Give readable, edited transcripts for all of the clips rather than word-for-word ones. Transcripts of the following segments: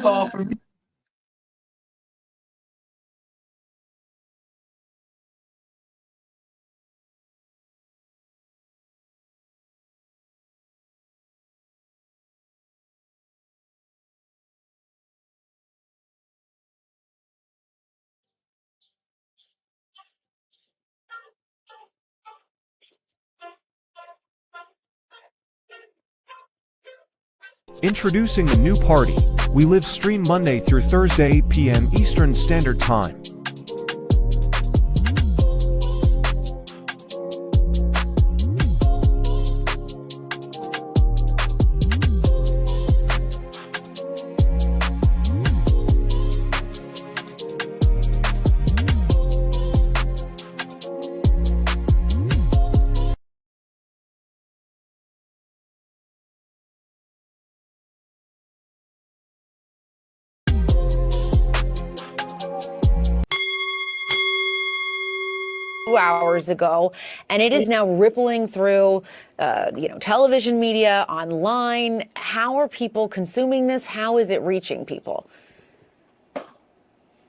all for me. Introducing a new party. We live stream Monday through Thursday 8 p.m. Eastern Standard Time. Hours ago, and it is now rippling through television media, online. How are people consuming this? How is it reaching people?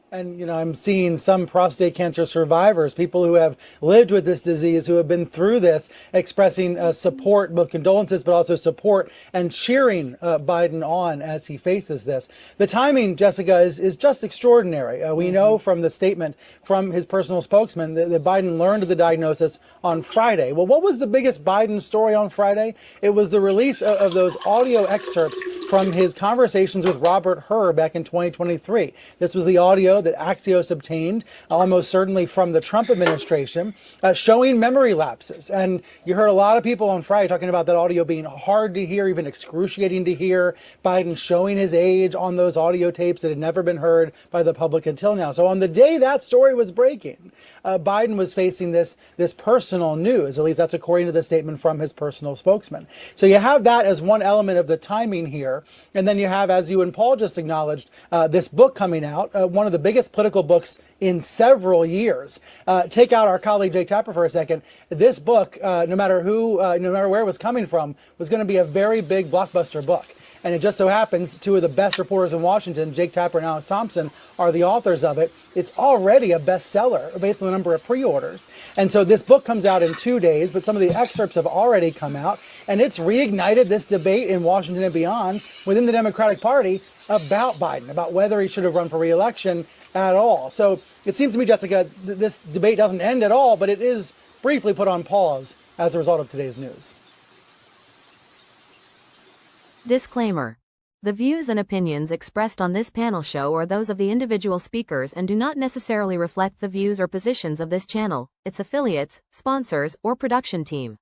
And, I'm seeing some prostate cancer survivors, people who have lived with this disease, who have been through this, expressing support, both condolences, but also support and cheering Biden on as he faces this. The timing, Jessica, is just extraordinary. We know from the statement from his personal spokesman that Biden learned of the diagnosis on Friday. Well, what was the biggest Biden story on Friday? It was the release of those audio excerpts from his conversations with Robert Hur back in 2023. This was the audio that Axios obtained, almost certainly from the Trump administration, showing memory lapses. And you heard a lot of people on Friday talking about that audio being hard to hear, even excruciating to hear. Biden showing his age on those audio tapes that had never been heard by the public until now. So on the day that story was breaking, Biden was facing this personal news. At least that's according to the statement from his personal spokesman. So you have that as one element of the timing here. And then you have, as you and Paul just acknowledged, this book coming out, one of the biggest political books in several years. Take out our colleague Jake Tapper for a second. This book, no matter where it was coming from, was going to be a very big blockbuster book. And it just so happens two of the best reporters in Washington, Jake Tapper and Alex Thompson, are the authors of it. It's already a bestseller based on the number of pre-orders. And so this book comes out in 2 days, but some of the excerpts have already come out. And it's reignited this debate in Washington and beyond within the Democratic Party about Biden, about whether he should have run for re-election at all. So it seems to me, Jessica, this debate doesn't end at all, but it is briefly put on pause as a result of today's news. Disclaimer. The views and opinions expressed on this panel show are those of the individual speakers and do not necessarily reflect the views or positions of this channel, its affiliates, sponsors, or production team.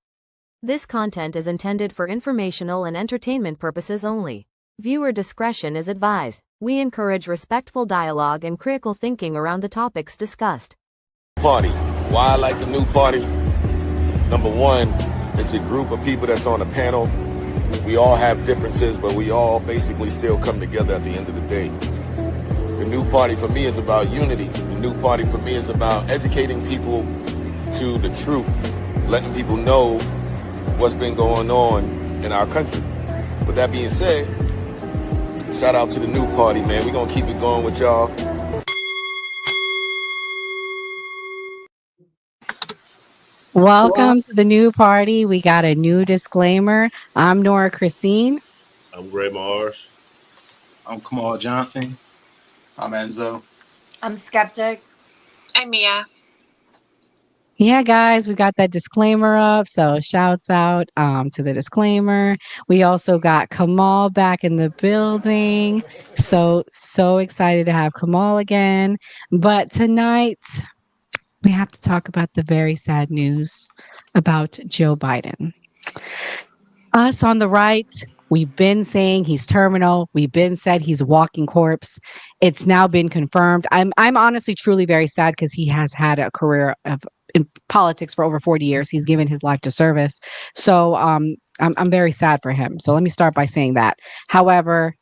This content is intended for informational and entertainment purposes only. Viewer discretion is advised. We encourage respectful dialogue and critical thinking around the topics discussed. Party. Why I like the new party? Number one, it's a group of people that's on a panel. We all have differences, but we all basically still come together at the end of the day. The new party for me is about unity. The new party for me is about educating people to the truth, letting people know what's been going on in our country. With that being said, shout out to the new party, man. We're going to keep it going with y'all. Welcome to the new party. We got a new disclaimer. I'm Nora Christine. I'm Gray Mars. I'm Kamal Johnson. I'm Enzo. I'm Skeptic. I'm Mia. Yeah, guys, we got that disclaimer up. So shouts out to the disclaimer. We also got Kamal back in the building. So excited to have Kamal again. But tonight, we have to talk about the very sad news about Joe Biden. Us on the right, we've been saying he's terminal. We've been said he's a walking corpse. It's now been confirmed. I'm honestly truly very sad because he has had a career in politics for over 40 years. He's given his life to service. So I'm very sad for him. So let me start by saying that. However,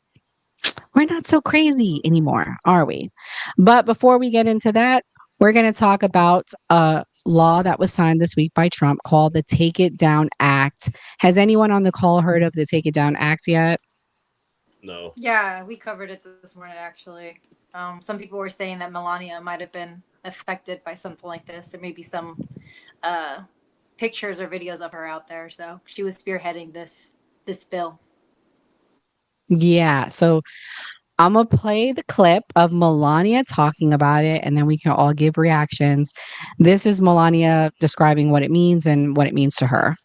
we're not so crazy anymore, are we? But before we get into that, we're going to talk about a law that was signed this week by Trump called the Take It Down Act. Has anyone on the call heard of the Take It Down Act yet? No. Yeah, we covered it this morning, actually. Some people were saying that Melania might have been affected by something like this. There may be some uh, pictures or videos of her out there. So she was spearheading this bill. Yeah. So I'm going to play the clip of Melania talking about it, and then we can all give reactions. This is Melania describing what it means and what it means to her.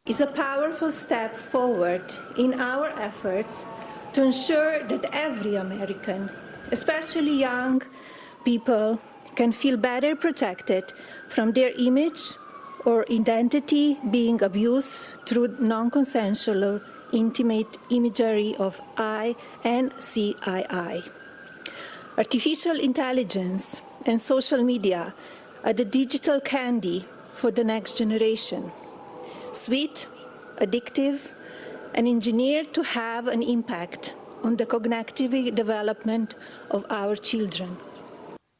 Is a powerful step forward in our efforts to ensure that every American, especially young people, can feel better protected from their image or identity being abused through non-consensual or intimate imagery of I and CII. Artificial intelligence and social media are the digital candy for the next generation. Sweet, addictive, and engineered to have an impact on the cognitive development of our children.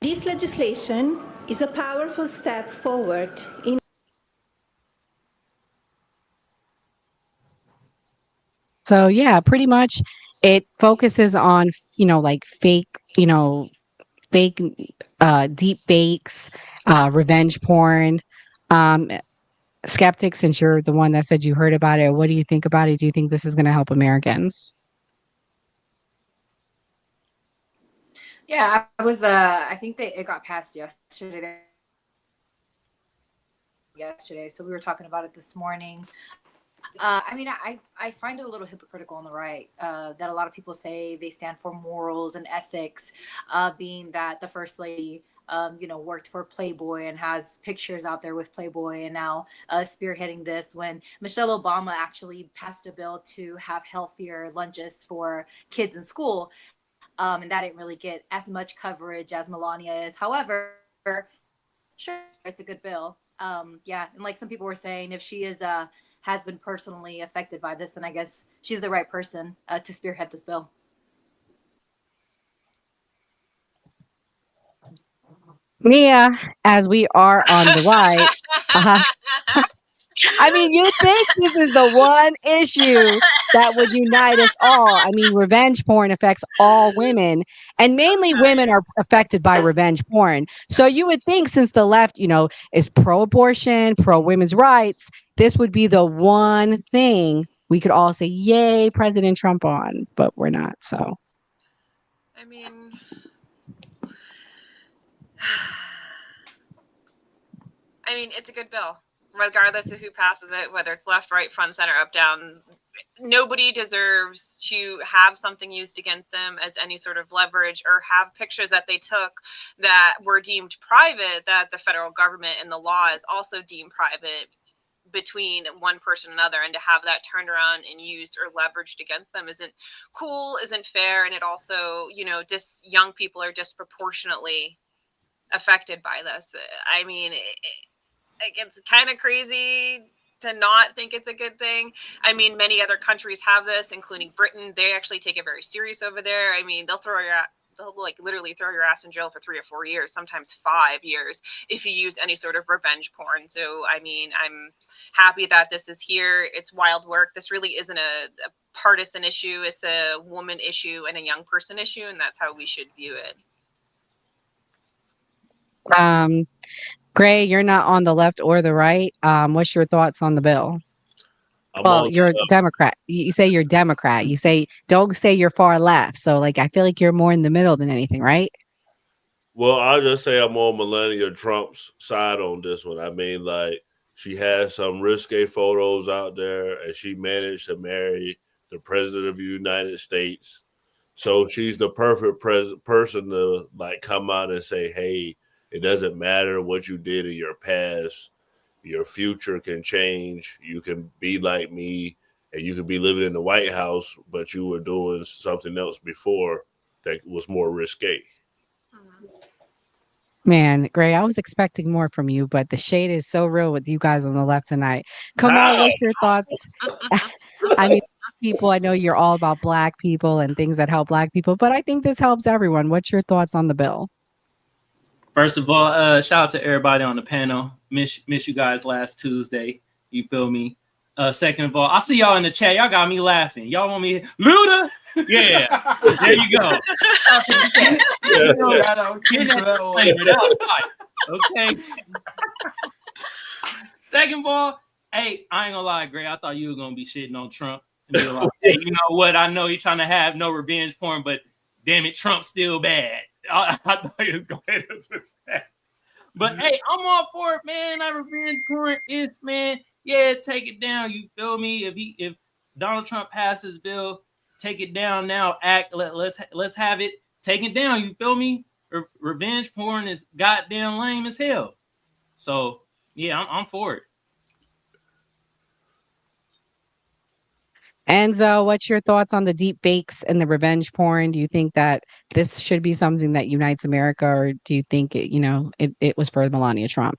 This legislation is a powerful step forward in So yeah, pretty much it focuses on, like fake, fake deep fakes, revenge porn. Um, Skeptic, since you're the one that said you heard about it, what do you think about it? Do you think this is going to help Americans? Yeah, I think it got passed yesterday. So we were talking about it this morning. I mean, I find it a little hypocritical on the right that a lot of people say they stand for morals and ethics, being that the first lady, worked for Playboy and has pictures out there with Playboy, and now spearheading this when Michelle Obama actually passed a bill to have healthier lunches for kids in school. And that didn't really get as much coverage as Melania is. However, sure, it's a good bill. Yeah, and like some people were saying, if she has been personally affected by this, then I guess she's the right person to spearhead this bill. Mia, as we are on the right, I mean, you think this is the one issue that would unite us all. I mean, revenge porn affects all women, and mainly women are affected by revenge porn. So you would think, since the left, is pro-abortion, pro-women's rights, this would be the one thing we could all say, yay, President Trump on, but we're not, so. I mean, it's a good bill, regardless of who passes it, whether it's left, right, front, center, up, down. Nobody deserves to have something used against them as any sort of leverage, or have pictures that they took that were deemed private, that the federal government and the law is also deemed private, between one person and another, and to have that turned around and used or leveraged against them isn't cool, isn't fair, and it also, young people are disproportionately affected by this. I mean, it's kind of crazy to not think it's a good thing. I mean, many other countries have this, including Britain. They actually take it very serious over there. I mean, they'll literally throw your ass in jail for 3 or 4 years, sometimes 5 years, if you use any sort of revenge porn. So, I mean, I'm happy that this is here. It's wild work. This really isn't a partisan issue. It's a woman issue and a young person issue, and that's how we should view it. Gray, you're not on the left or the right. What's your thoughts on the bill? You're a Democrat. You say you're Democrat. Don't say you're far left. So, I feel like you're more in the middle than anything, right? Well, I'll just say I'm on Melania Trump's side on this one. I mean, she has some risque photos out there, and she managed to marry the president of the United States. So she's the perfect person to come out and say, hey, it doesn't matter what you did in your past. Your future can change. You can be like me, and you could be living in the White House, but you were doing something else before that was more risque. Man, Gray, I was expecting more from you, but the shade is so real with you guys on the left tonight. Kamal, what's your thoughts? I mean, people, I know you're all about Black people and things that help Black people, but I think this helps everyone. What's your thoughts on the bill? First of all, shout out to everybody on the panel. Miss you guys last Tuesday. You feel me? Second of all, I see y'all in the chat. Y'all got me laughing. Y'all want me Luda? Yeah, there you go. That was fine. Okay. Second of all, hey, I ain't gonna lie, Gray. I thought you were gonna be shitting on Trump and be like, hey, you know what? I know you're trying to have no revenge porn, but damn it, Trump's still bad. I thought you was going to do that. But hey, I'm all for it, man. That revenge porn is, man. Yeah, take it down. You feel me? If Donald Trump passes bill, take it down now. Let's have it taken down. You feel me? Revenge porn is goddamn lame as hell. So yeah, I'm for it. Enzo, what's your thoughts on the deep fakes and the revenge porn? Do you think that this should be something that unites America, or do you think it was for Melania Trump?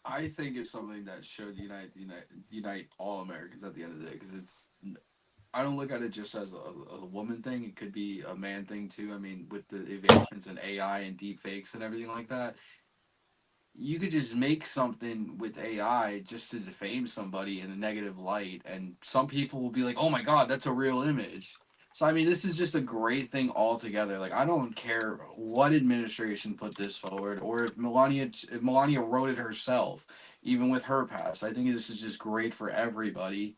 I think it's something that should unite all Americans at the end of the day, because I don't look at it just as a woman thing. It could be a man thing too. I mean, with the advancements in AI and deep fakes and everything like that, you could just make something with AI just to defame somebody in a negative light, and some people will be like, "Oh my God, that's a real image." So I mean, this is just a great thing altogether. Like, I don't care what administration put this forward, or if Melania wrote it herself, even with her past. I think this is just great for everybody.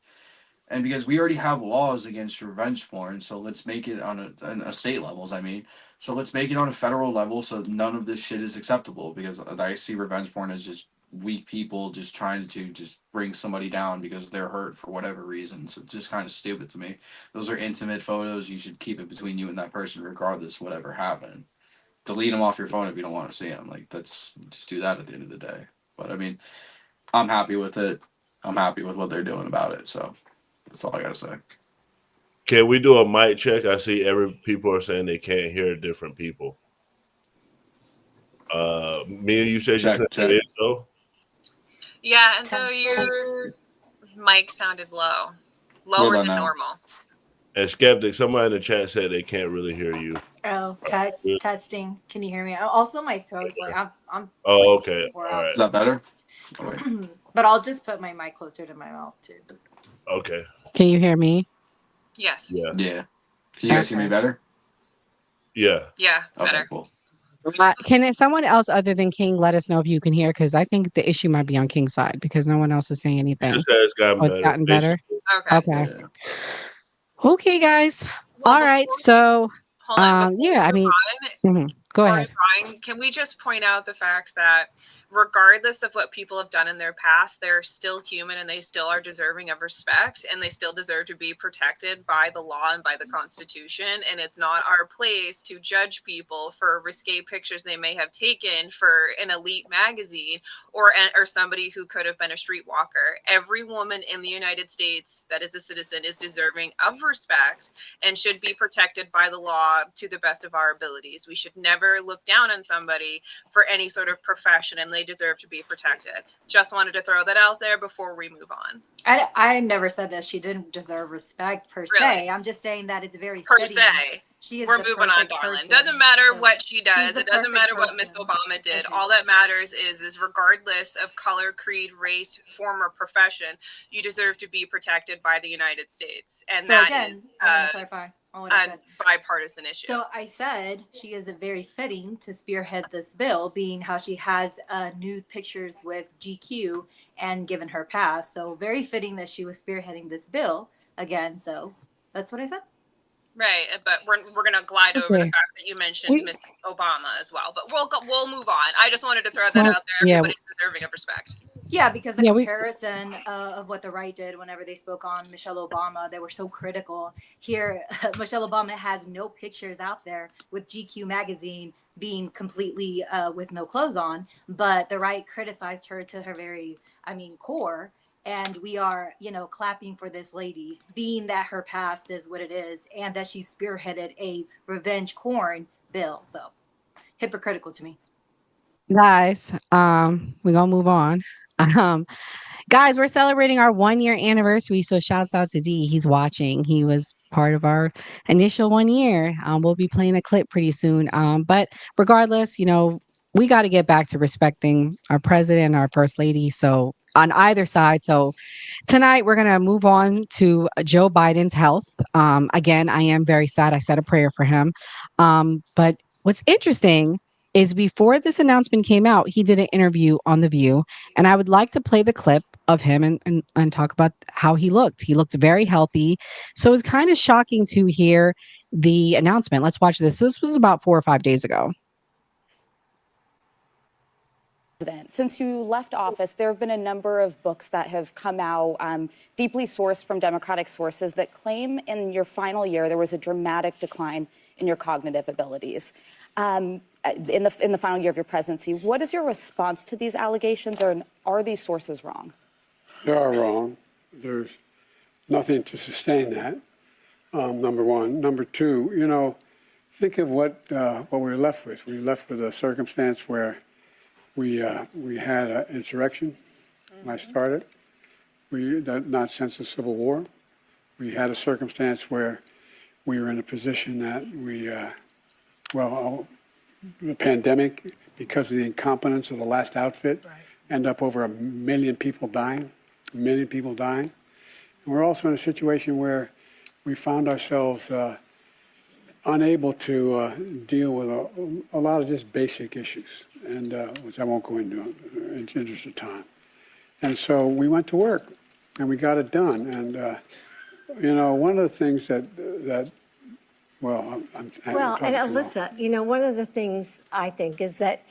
And because we already have laws against revenge porn, so let's make it on a state levels. I mean, so let's make it on a federal level, so none of this shit is acceptable. Because I see revenge porn as just weak people just trying to just bring somebody down because they're hurt for whatever reason. So it's just kind of stupid to me. Those are intimate photos. You should keep it between you and that person, regardless whatever happened. Delete them off your phone if you don't want to see them. Like, that's just do that at the end of the day. But I mean, I'm happy with it. I'm happy with what they're doing about it. So. That's all I gotta say. Can we do a mic check? I see people are saying they can't hear different people. Mia, you said you couldn't hear it, so? Yeah, and so your mic sounded lower than normal. And Skeptic, somebody in the chat said they can't really hear you. Oh, testing. Can you hear me? Also, my throat's like I'm. Oh, okay. All right. Is that better? But I'll just put my mic closer to my mouth too. Okay. Can you hear me? Yes. Yeah. Can you guys hear me better? Yeah. Yeah. Better. Okay, cool. Can someone else other than King let us know if you can hear? Because I think the issue might be on King's side because no one else is saying anything. It's gotten better. Okay. Okay, guys. All right. So, yeah. I mean, go ahead. Brian, can we just point out the fact that regardless of what people have done in their past, they're still human and they still are deserving of respect and they still deserve to be protected by the law and by the Constitution. And it's not our place to judge people for risque pictures they may have taken for an elite magazine or somebody who could have been a streetwalker. Every woman in the United States that is a citizen is deserving of respect and should be protected by the law to the best of our abilities. We should never look down on somebody for any sort of profession, and they deserve to be protected. Just wanted to throw that out there before we move on. I never said that she didn't deserve respect per se. I'm just saying that it's very per fitting. se. We're moving on, darling. Doesn't matter what she does. It doesn't matter what Miss Obama did. All that matters is regardless of color, creed, race, form, or profession, you deserve to be protected by the United States. And so that is I want to clarify a bipartisan issue. So I said she is a very fitting to spearhead this bill, being how she has nude pictures with GQ and given her pass. So very fitting that she was spearheading this bill again. So that's what I said. Right, but we're going to glide over the fact that you mentioned Miss Obama as well. But we'll move on. I just wanted to throw that out there. Everybody's deserving of respect. Yeah, because the comparison of what the right did whenever they spoke on Michelle Obama, they were so critical. Here, Michelle Obama has no pictures out there with GQ magazine being completely with no clothes on, but the right criticized her to her very, core. And we are, clapping for this lady, being that her past is what it is, and that she spearheaded a revenge porn bill. So hypocritical to me. Guys, we're gonna move on. Guys, we're celebrating our 1-year anniversary. So shouts out to D. He's watching. He was part of our initial 1 year. We'll be playing a clip pretty soon. But regardless, we're we got to get back to respecting our president, our first lady. So on either side. So tonight we're going to move on to Joe Biden's health. Again, I am very sad. I said a prayer for him. But what's interesting is before this announcement came out, he did an interview on The View. And I would like to play the clip of him and talk about how he looked. He looked very healthy. So it was kind of shocking to hear the announcement. Let's watch this. This was about 4 or 5 days ago. Since you left office, there have been a number of books that have come out, deeply sourced from Democratic sources, that claim in your final year there was a dramatic decline in your cognitive abilities. In the final year of your presidency, what is your response to these allegations, or are these sources wrong? They are wrong. There's nothing to sustain that. Number one. Number two, think of what we were left with. We were left with a circumstance where we had an insurrection when I started. Not since the Civil War. We had a circumstance where we were in a position that the pandemic, because of the incompetence of the last outfit, end up over 1 million people dying. 1 million people dying. And we're also in a situation where we found ourselves unable to deal with a lot of just basic issues, and which I won't go into in the interest of time. And so we went to work, and we got it done. And one of the things that and Alyssa, one of the things I think is that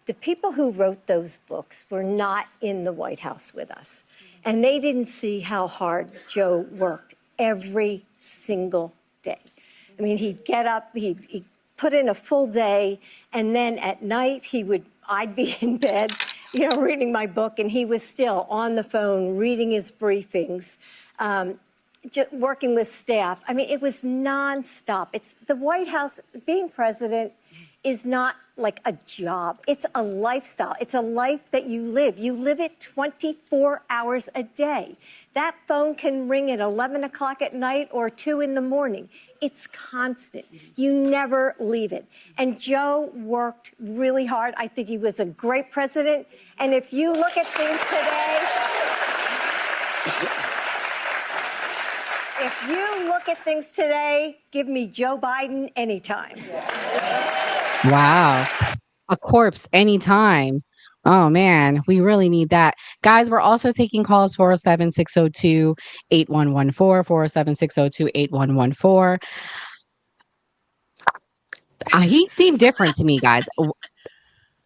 the people who wrote those books were not in the White House with us, and they didn't see how hard Joe worked every single day. I mean, he'd get up, he'd put in a full day, and then at night I'd be in bed, reading my book, and he was still on the phone reading his briefings, working with staff. I mean, it was nonstop. It's the White House. Being president is not like a job. It's a lifestyle. It's a life that you live. You live it 24 hours a day. That phone can ring at 11 o'clock at night or 2 in the morning. It's constant. You never leave it. And Joe worked really hard. I think he was a great president. And if you look at things today, give me Joe Biden anytime. Wow. A corpse anytime. Oh, man, we really need that. Guys, we're also taking calls 407-602-8114, 407-602-8114. He seemed different to me, guys.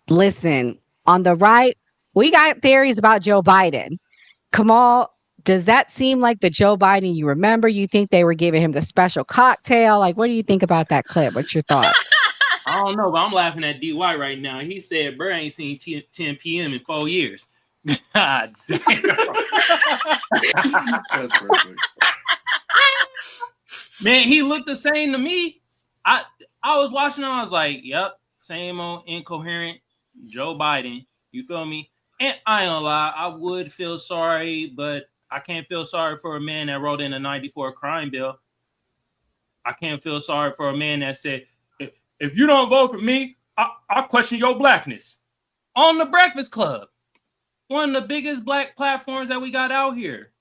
Listen, on the right, we got theories about Joe Biden. Kamal, does that seem like the Joe Biden you remember? You think they were giving him the special cocktail? Like, what do you think about that clip? What's your thoughts? I don't know, but I'm laughing at DY right now. He said, "Bro, ain't seen 10 p.m. in 4 years." God damn. That's perfect. Man, he looked the same to me. I was watching him. I was like, "Yep, same old incoherent Joe Biden." You feel me? And I ain't gonna lie, I would feel sorry, but I can't feel sorry for a man that wrote in a 94 crime bill. I can't feel sorry for a man that said, "If you don't vote for me, I'll question your blackness." On the Breakfast Club, one of the biggest black platforms that we got out here.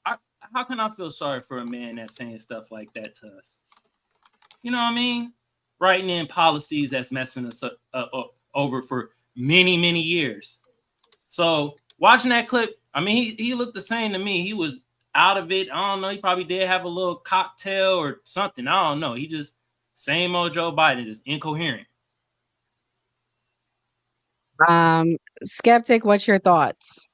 How can I feel sorry for a man that's saying stuff like that to us? You know what I mean? Writing in policies that's messing us up over for many, many years. So watching that clip, I mean, he looked the same to me. He was out of it. I don't know. He probably did have a little cocktail or something. I don't know. He just same old Joe Biden, just incoherent. Skeptic, what's your thoughts?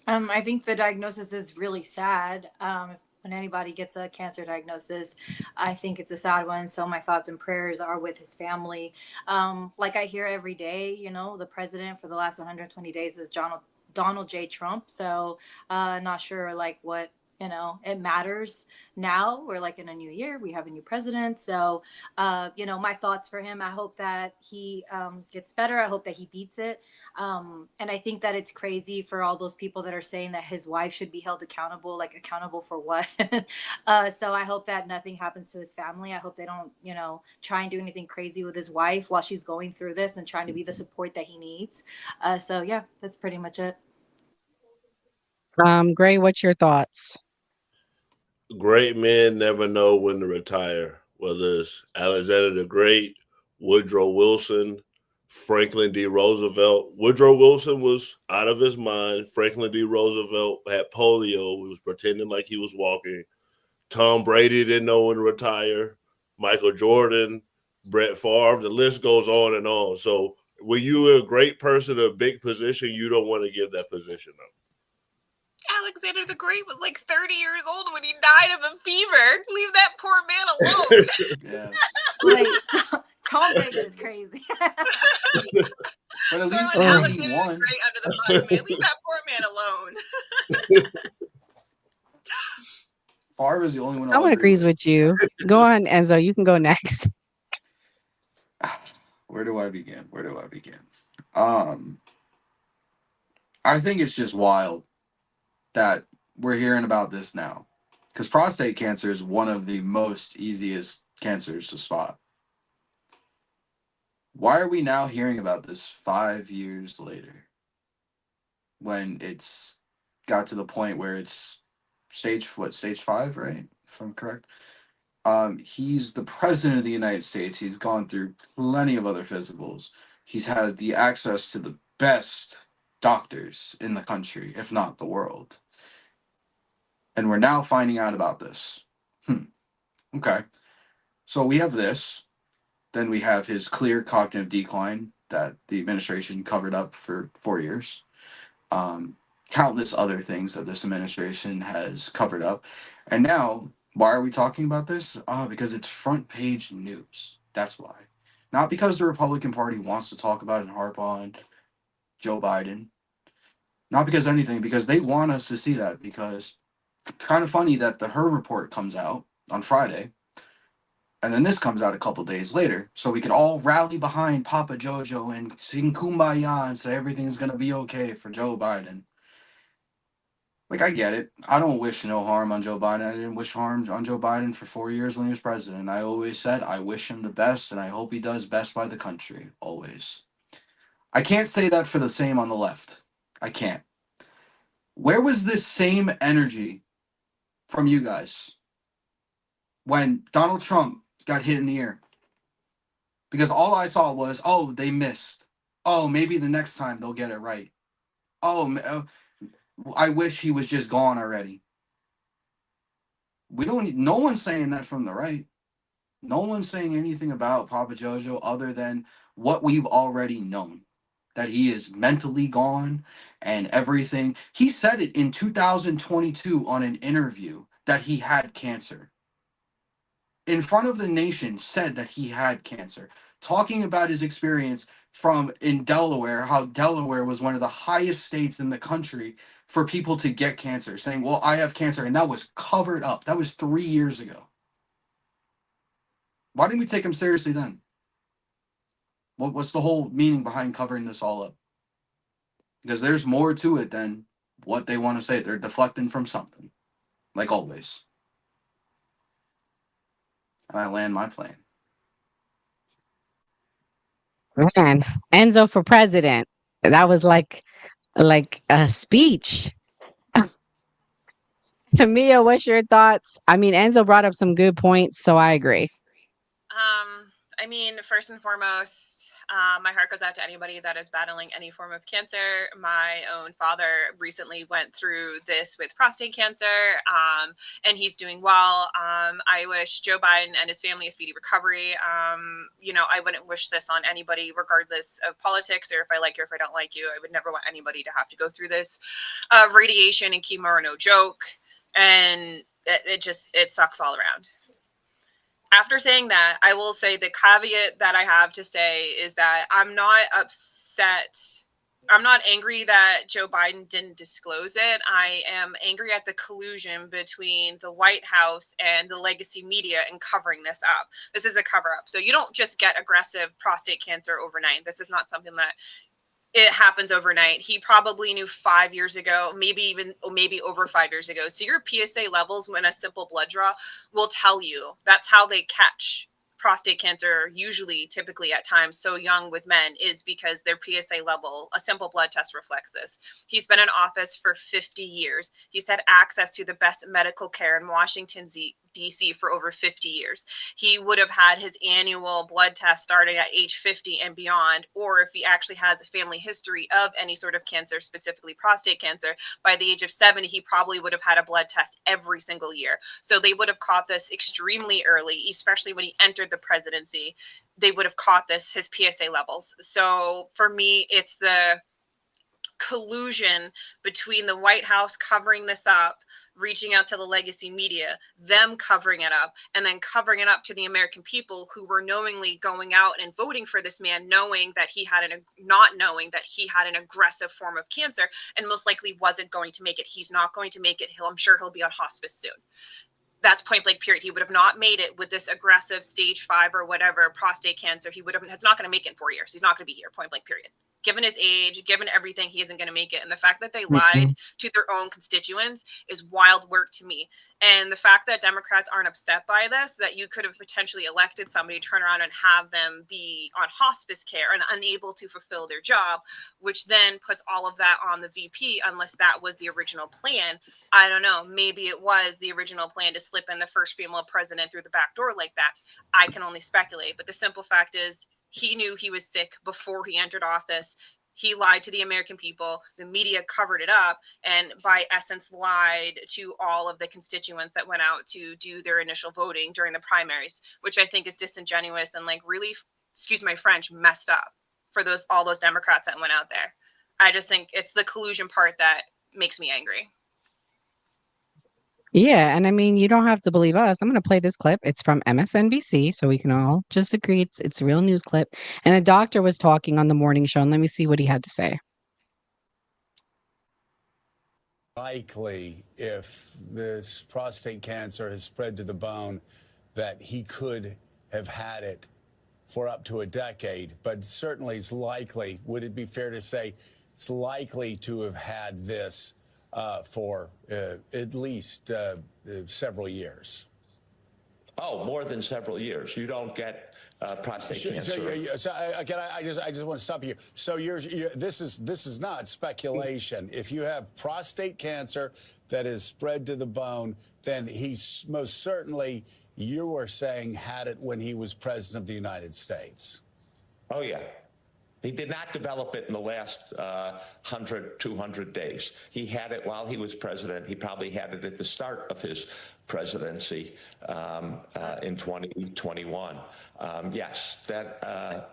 I think the diagnosis is really sad. When anybody gets a cancer diagnosis, I think it's a sad one. So my thoughts and prayers are with his family. Like I hear every day, the president for the last 120 days is Donald J. Trump. So not sure like what You know, it matters now. We're like in a new year. We have a new president. So, you know, my thoughts for him. I hope that he gets better. I hope that he beats it. And I think that it's crazy for all those people that are saying that his wife should be held accountable. Like, accountable for what? So I hope that nothing happens to his family. I hope they don't, you know, try and do anything crazy with his wife while she's going through this and trying to be the support that he needs. So yeah, that's pretty much it. Gray, what's your thoughts? Great men never know when to retire, whether it's Alexander the Great, Woodrow Wilson, Franklin D. Roosevelt. Woodrow Wilson was out of his mind. Franklin D. Roosevelt had polio. He was pretending like he was walking. Tom Brady didn't know when to retire. Michael Jordan, Brett Favre, the list goes on and on. So when you're a great person in a big position, you don't want to give that position up. Alexander the Great was like 30 years old when he died of a fever. Leave that poor man alone. Yeah. Wait, Tom Brady is crazy. But at least Throwing Brady Alexander the won. Great under the bus, man. Leave that poor man alone. Favre is the only one I'll Someone agree agrees with you. Go on, Enzo. You can go next. Where do I begin? Where do I begin? I think it's just wild that we're hearing about this now, because prostate cancer is one of the most easiest cancers to spot. Why are we now hearing about this 5 years later, when it's got to the point where it's stage 5, right? If I'm correct. He's the president of the United States. He's gone through plenty of other physicals. He's had the access to the best doctors in the country, if not the world. And we're now finding out about this. Okay. So we have this. Then we have his clear cognitive decline that the administration covered up for 4 years. Countless other things that this administration has covered up. And now, why are we talking about this? Because it's front page news. That's why. Not because the Republican Party wants to talk about and harp on Joe Biden. Not because anything, because they want us to see that. Because it's kind of funny that the Her report comes out on Friday, and then this comes out a couple days later, so we could all rally behind Papa Jojo and sing Kumbaya and say everything's going to be okay for Joe Biden. Like, I get it. I don't wish no harm on Joe Biden. I didn't wish harm on Joe Biden for 4 years when he was president. I always said I wish him the best, and I hope he does best by the country, always. I can't say that for the same on the left. I can't. Where was this same energy from you guys when Donald Trump got hit in the ear? Because all I saw was, oh, they missed. Oh, maybe the next time they'll get it right. Oh, I wish he was just gone already. No one's saying that from the right. No one's saying anything about Papa Jojo other than what we've already known. That he is mentally gone and everything. He said it in 2022 on an interview that he had cancer. In front of the nation, said that he had cancer. Talking about his experience in Delaware, how Delaware was one of the highest states in the country for people to get cancer. Saying, well, I have cancer. And that was covered up. That was 3 years ago. Why didn't we take him seriously then? What's the whole meaning behind covering this all up? Because there's more to it than what they want to say. They're deflecting from something, like always. And I land my plane. Man, Enzo for president. That was like a speech. Mia, what's your thoughts? I mean, Enzo brought up some good points, so I agree. I mean, first and foremost, my heart goes out to anybody that is battling any form of cancer. My own father recently went through this with prostate cancer, and he's doing well. I wish Joe Biden and his family a speedy recovery. You know, I wouldn't wish this on anybody, regardless of politics or if I like you or if I don't like you. I would never want anybody to have to go through this. Radiation and chemo are no joke, and it sucks all around. After saying that, I will say the caveat that I have to say is that I'm not upset I'm not angry that Joe Biden didn't disclose it. I am angry at the collusion between the White House and the legacy media in covering this up. This is a cover up. So you don't just get aggressive prostate cancer overnight. This is not something that it happens overnight. He probably knew 5 years ago, maybe over 5 years ago. So your PSA levels when a simple blood draw will tell you. That's how they catch prostate cancer, usually, typically at times so young with men, is because their PSA level, a simple blood test reflects this. He's been in office for 50 years. He's had access to the best medical care in Washington, DC for over 50 years. He would have had his annual blood test starting at age 50 and beyond, or if he actually has a family history of any sort of cancer, specifically prostate cancer, by the age of 70, he probably would have had a blood test every single year. So they would have caught this extremely early, especially when he entered the presidency. They would have caught this, his PSA levels. So for me, it's the collusion between the White House covering this up, reaching out to the legacy media, them covering it up, and then covering it up to the American people who were knowingly going out and voting for this man, knowing that he had not knowing that he had an aggressive form of cancer and most likely wasn't going to make it. He's not going to make it. I'm sure he'll be on hospice soon. That's point blank period. He would have not made it with this aggressive stage 5 or whatever prostate cancer. It's not going to make it in 4 years. He's not going to be here, point blank period. Given his age, given everything, he isn't going to make it. And the fact that they lied to their own constituents is wild work to me. And the fact that Democrats aren't upset by this, that you could have potentially elected somebody, turn around and have them be on hospice care and unable to fulfill their job, which then puts all of that on the VP, unless that was the original plan. I don't know. Maybe it was the original plan to slip in the first female president through the back door like that. I can only speculate. But the simple fact is, he knew he was sick before he entered office. He lied to the American people. The media covered it up and by essence lied to all of the constituents that went out to do their initial voting during the primaries, which I think is disingenuous and really, excuse my French, messed up for all those Democrats that went out there. I just think it's the collusion part that makes me angry. Yeah, and I mean, you don't have to believe us. I'm going to play this clip. It's from MSNBC, so we can all just agree it's a real news clip. And a doctor was talking on the morning show, and let me see what he had to say. Likely, if this prostate cancer has spread to the bone, that he could have had it for up to a decade, but certainly it's likely. Would it be fair to say it's likely to have had this for at least several years? Oh, more than several years. You don't get prostate cancer. So again, I just want to stop you. So this is not speculation. If you have prostate cancer that is spread to the bone, then he's most certainly, you are saying, had it when he was president of the United States. Oh, yeah. He did not develop it in the last 100, 200 days. He had it while he was president. He probably had it at the start of his presidency in 2021. Yes, that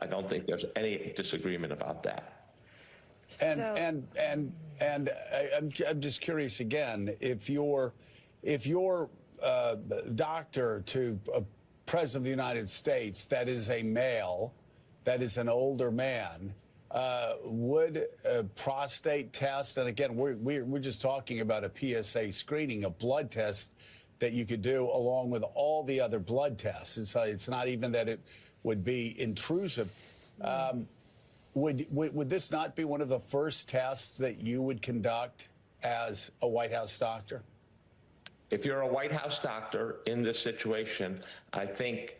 I don't think there's any disagreement about that. And I'm just curious again, if your doctor to a president of the United States that is a male, that is an older man, would a prostate test, and again, we're just talking about a PSA screening, a blood test that you could do along with all the other blood tests. It's not even that it would be intrusive. Would this not be one of the first tests that you would conduct as a White House doctor? If you're a White House doctor in this situation, I think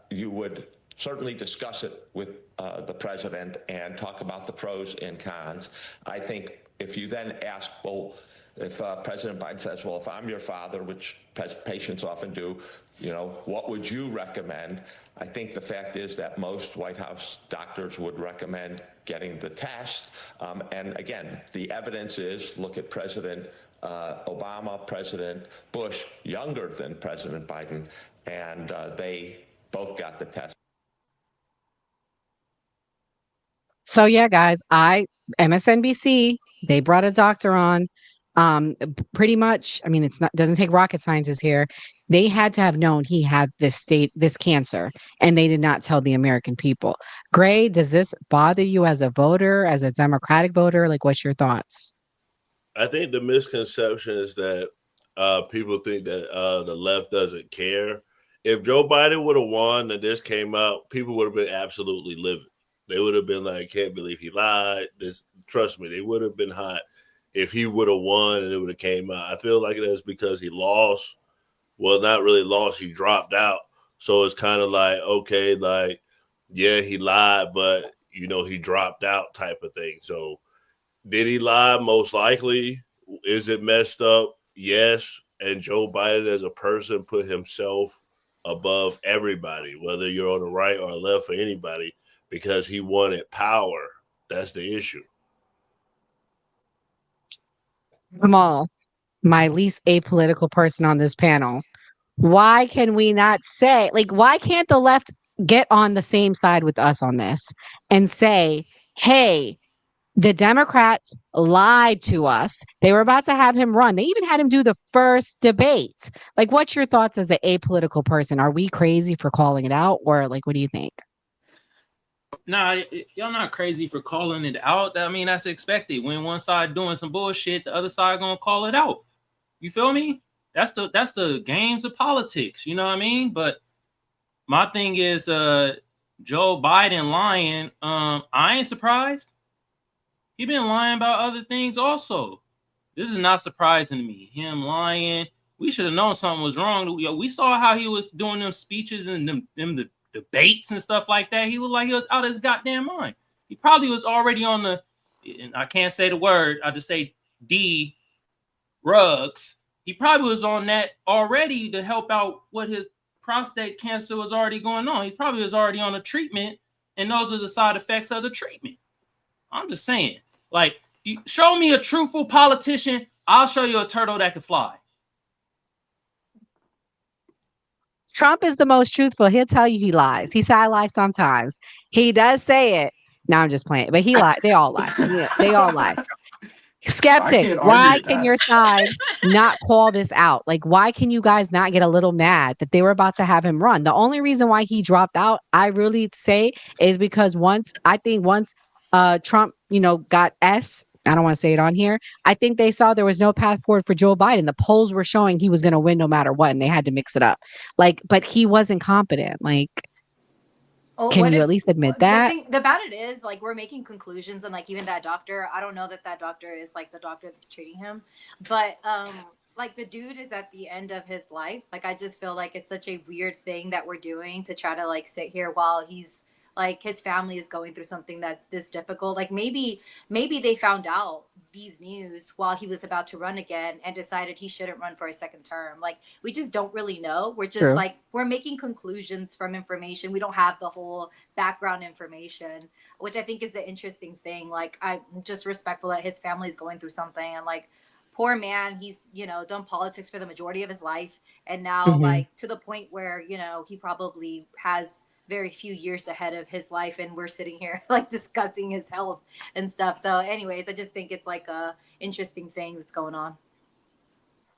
you would certainly discuss it with the president and talk about the pros and cons. I think if you then ask, well, if President Biden says, well, if I'm your father, which patients often do, what would you recommend? I think the fact is that most White House doctors would recommend getting the test. And again, the evidence is, look at President Obama, President Bush, younger than President Biden, and they both got the test. So yeah, guys, MSNBC, they brought a doctor on. Pretty much, I mean, doesn't take rocket scientists here. They had to have known he had this cancer, and they did not tell the American people. Gray, does this bother you as a voter, as a Democratic voter? Like, what's your thoughts? I think the misconception is that people think that the left doesn't care. If Joe Biden would have won and this came out, people would have been absolutely livid. They would have been like, "Can't believe he lied." This, trust me, they would have been hot if he would have won and it would have came out. I feel like that's because he lost. Well, not really lost. He dropped out. So it's kind of like, okay, like, yeah, he lied, but he dropped out type of thing. So did he lie? Most likely. Is it messed up? Yes. And Joe Biden as a person put himself above everybody, whether you're on the right or left or anybody, because he wanted power. That's the issue. Kamal, my least apolitical person on this panel. Why can we not say, like, why can't the left get on the same side with us on this and say, hey, the Democrats lied to us. They were about to have him run. They even had him do the first debate. Like, what's your thoughts as an apolitical person? Are we crazy for calling it out, or like, what do you think? Nah, y'all not crazy for calling it out. I mean, that's expected. When one side doing some bullshit, the other side gonna call it out. You feel me? That's the games of politics. You know what I mean? But my thing is, Joe Biden lying. I ain't surprised. He been lying about other things also. This is not surprising to me. Him lying. We should have known something was wrong. We saw how he was doing them speeches and them the debates and stuff like that. He was like he was out of his goddamn mind. He probably was already on the, and I can't say the word, I just say D drugs. He probably was on that already to help out what his prostate cancer was already going on. He probably was already on a treatment, and those are the side effects of the treatment. I'm just saying, like, you show me a truthful politician, I'll show you a turtle that can fly. Trump is the most truthful. He'll tell you he lies. He said I lie sometimes. He does say it. Now I'm just playing, but he lied. They all lie. Yeah, they all lie. Skeptic, why can your side not call this out? Like, why can you guys not get a little mad that they were about to have him run? The only reason why he dropped out, I really say, is because once Trump, got I don't want to say it on here. I think they saw there was no path forward for Joe Biden. The polls were showing he was going to win no matter what, and they had to mix it up. Like, but he wasn't competent. Like, can you at least admit that? The thing about it is, like, we're making conclusions, and like even that doctor, I don't know that doctor is like the doctor that's treating him, but like the dude is at the end of his life. Like, I just feel like it's such a weird thing that we're doing to try to like sit here while he's like his family is going through something that's this difficult. Like maybe they found out these news while he was about to run again and decided he shouldn't run for a second term. Like, we just don't really know. We're just like, we're making conclusions from information. We don't have the whole background information, which I think is the interesting thing. Like, I'm just respectful that his family's going through something, and like, poor man, he's done politics for the majority of his life, and now like to the point where he probably has very few years ahead of his life, and we're sitting here like discussing his health and stuff. So anyways, I just think it's like a interesting thing that's going on.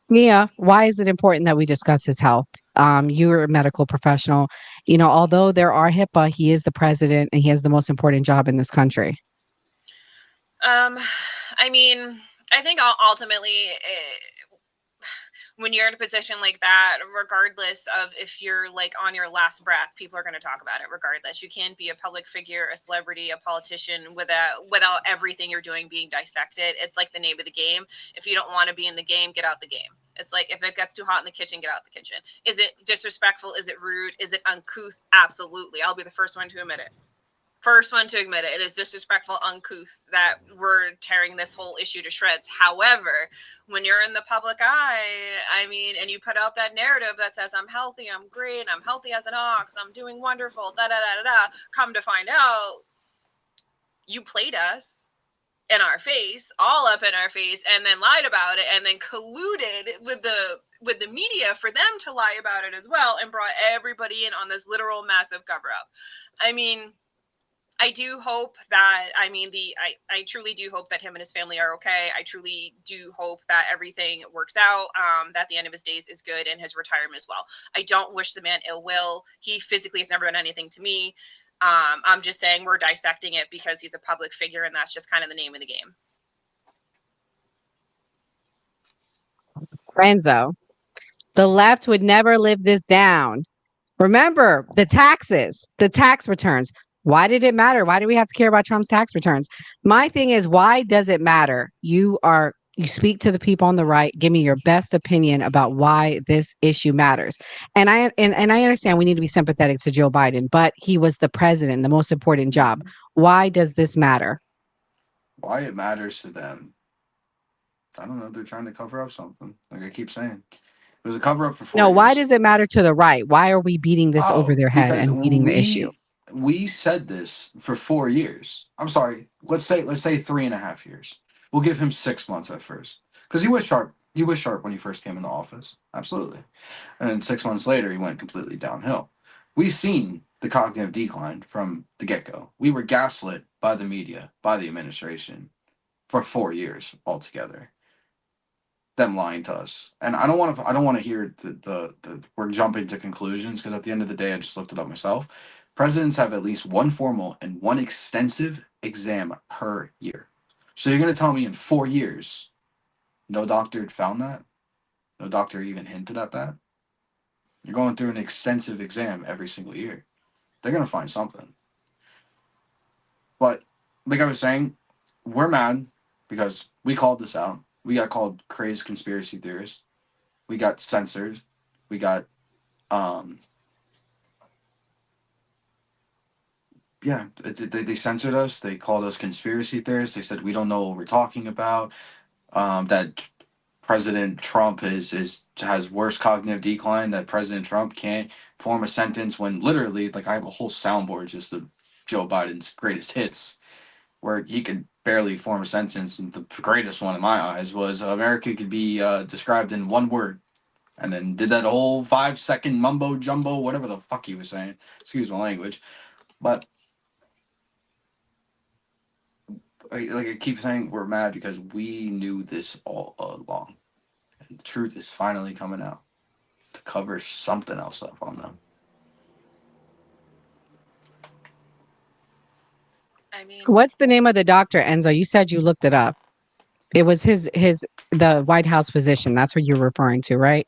Mia, why is it important that we discuss his health? You're a medical professional. Although there are HIPAA, he is the president and he has the most important job in this country. I mean, I think ultimately, when you're in a position like that, regardless of if you're like on your last breath, people are going to talk about it regardless. You can't be a public figure, a celebrity, a politician without everything you're doing being dissected. It's like the name of the game. If you don't want to be in the game, get out the game. It's like, if it gets too hot in the kitchen, get out the kitchen. Is it disrespectful? Is it rude? Is it uncouth? Absolutely. I'll be the first one to admit it. It is disrespectful, uncouth that we're tearing this whole issue to shreds. However, when you're in the public eye, I mean, and you put out that narrative that says, I'm healthy, I'm great, I'm healthy as an ox, I'm doing wonderful, come to find out, you played us in our face, all up in our face, and then lied about it, and then colluded with the media for them to lie about it as well, and brought everybody in on this literal massive cover-up. I mean, I do hope that, I mean, I truly do hope that him and his family are okay. I truly do hope that everything works out, that the end of his days is good and his retirement as well. I don't wish the man ill will. He physically has never done anything to me. I'm just saying we're dissecting it because he's a public figure, and that's just kind of the name of the game. Renzo, the left would never live this down. Remember the taxes, the tax returns. Why did it matter? Why do we have to care about Trump's tax returns? My thing is, why does it matter? You speak to the people on the right. Give me your best opinion about why this issue matters. And I understand we need to be sympathetic to Joe Biden, but he was the president, the most important job. Why does this matter? Why it matters to them? I don't know. They're trying to cover up something. Like I keep saying, it was a cover up for 4 No, years. why does it matter to the right? Why are we beating this over their head Because and beating the issue? we said this for 4 years. I'm sorry. Let's say 3.5 years. We'll give him 6 months at first, because he was sharp. He was sharp when he first came into office. Absolutely. And then 6 months later, he went completely downhill. We've seen the cognitive decline from the get-go. We were gaslit by the media, by the administration, for 4 years altogether. Them lying to us, and I don't want to hear the we're jumping to conclusions, because at the end of the day, I just looked it up myself. Presidents have at least one formal and one extensive exam per year. So you're going to tell me in 4 years, no doctor found that? No doctor even hinted at that? You're going through an extensive exam every single year. They're going to find something. But like I was saying, we're mad because we called this out. We got called crazed conspiracy theorists. We got censored. We got, they censored us. They called us conspiracy theorists. They said we don't know what we're talking about. That President Trump has worse cognitive decline. That President Trump can't form a sentence, when literally, like, I have a whole soundboard just of Joe Biden's greatest hits, where he could barely form a sentence. And the greatest one in my eyes was America could be described in one word, and then did that whole 5-second mumbo jumbo, whatever the fuck he was saying. Excuse my language. But like I keep saying, we're mad because we knew this all along. And the truth is finally coming out to cover something else up on them. I mean, What's the name of the doctor, Enzo? You said you looked it up. It was the White House physician. That's what you're referring to, right?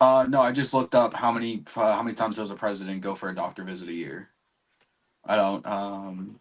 No, I just looked up how many times does a president go for a doctor visit a year. I don't.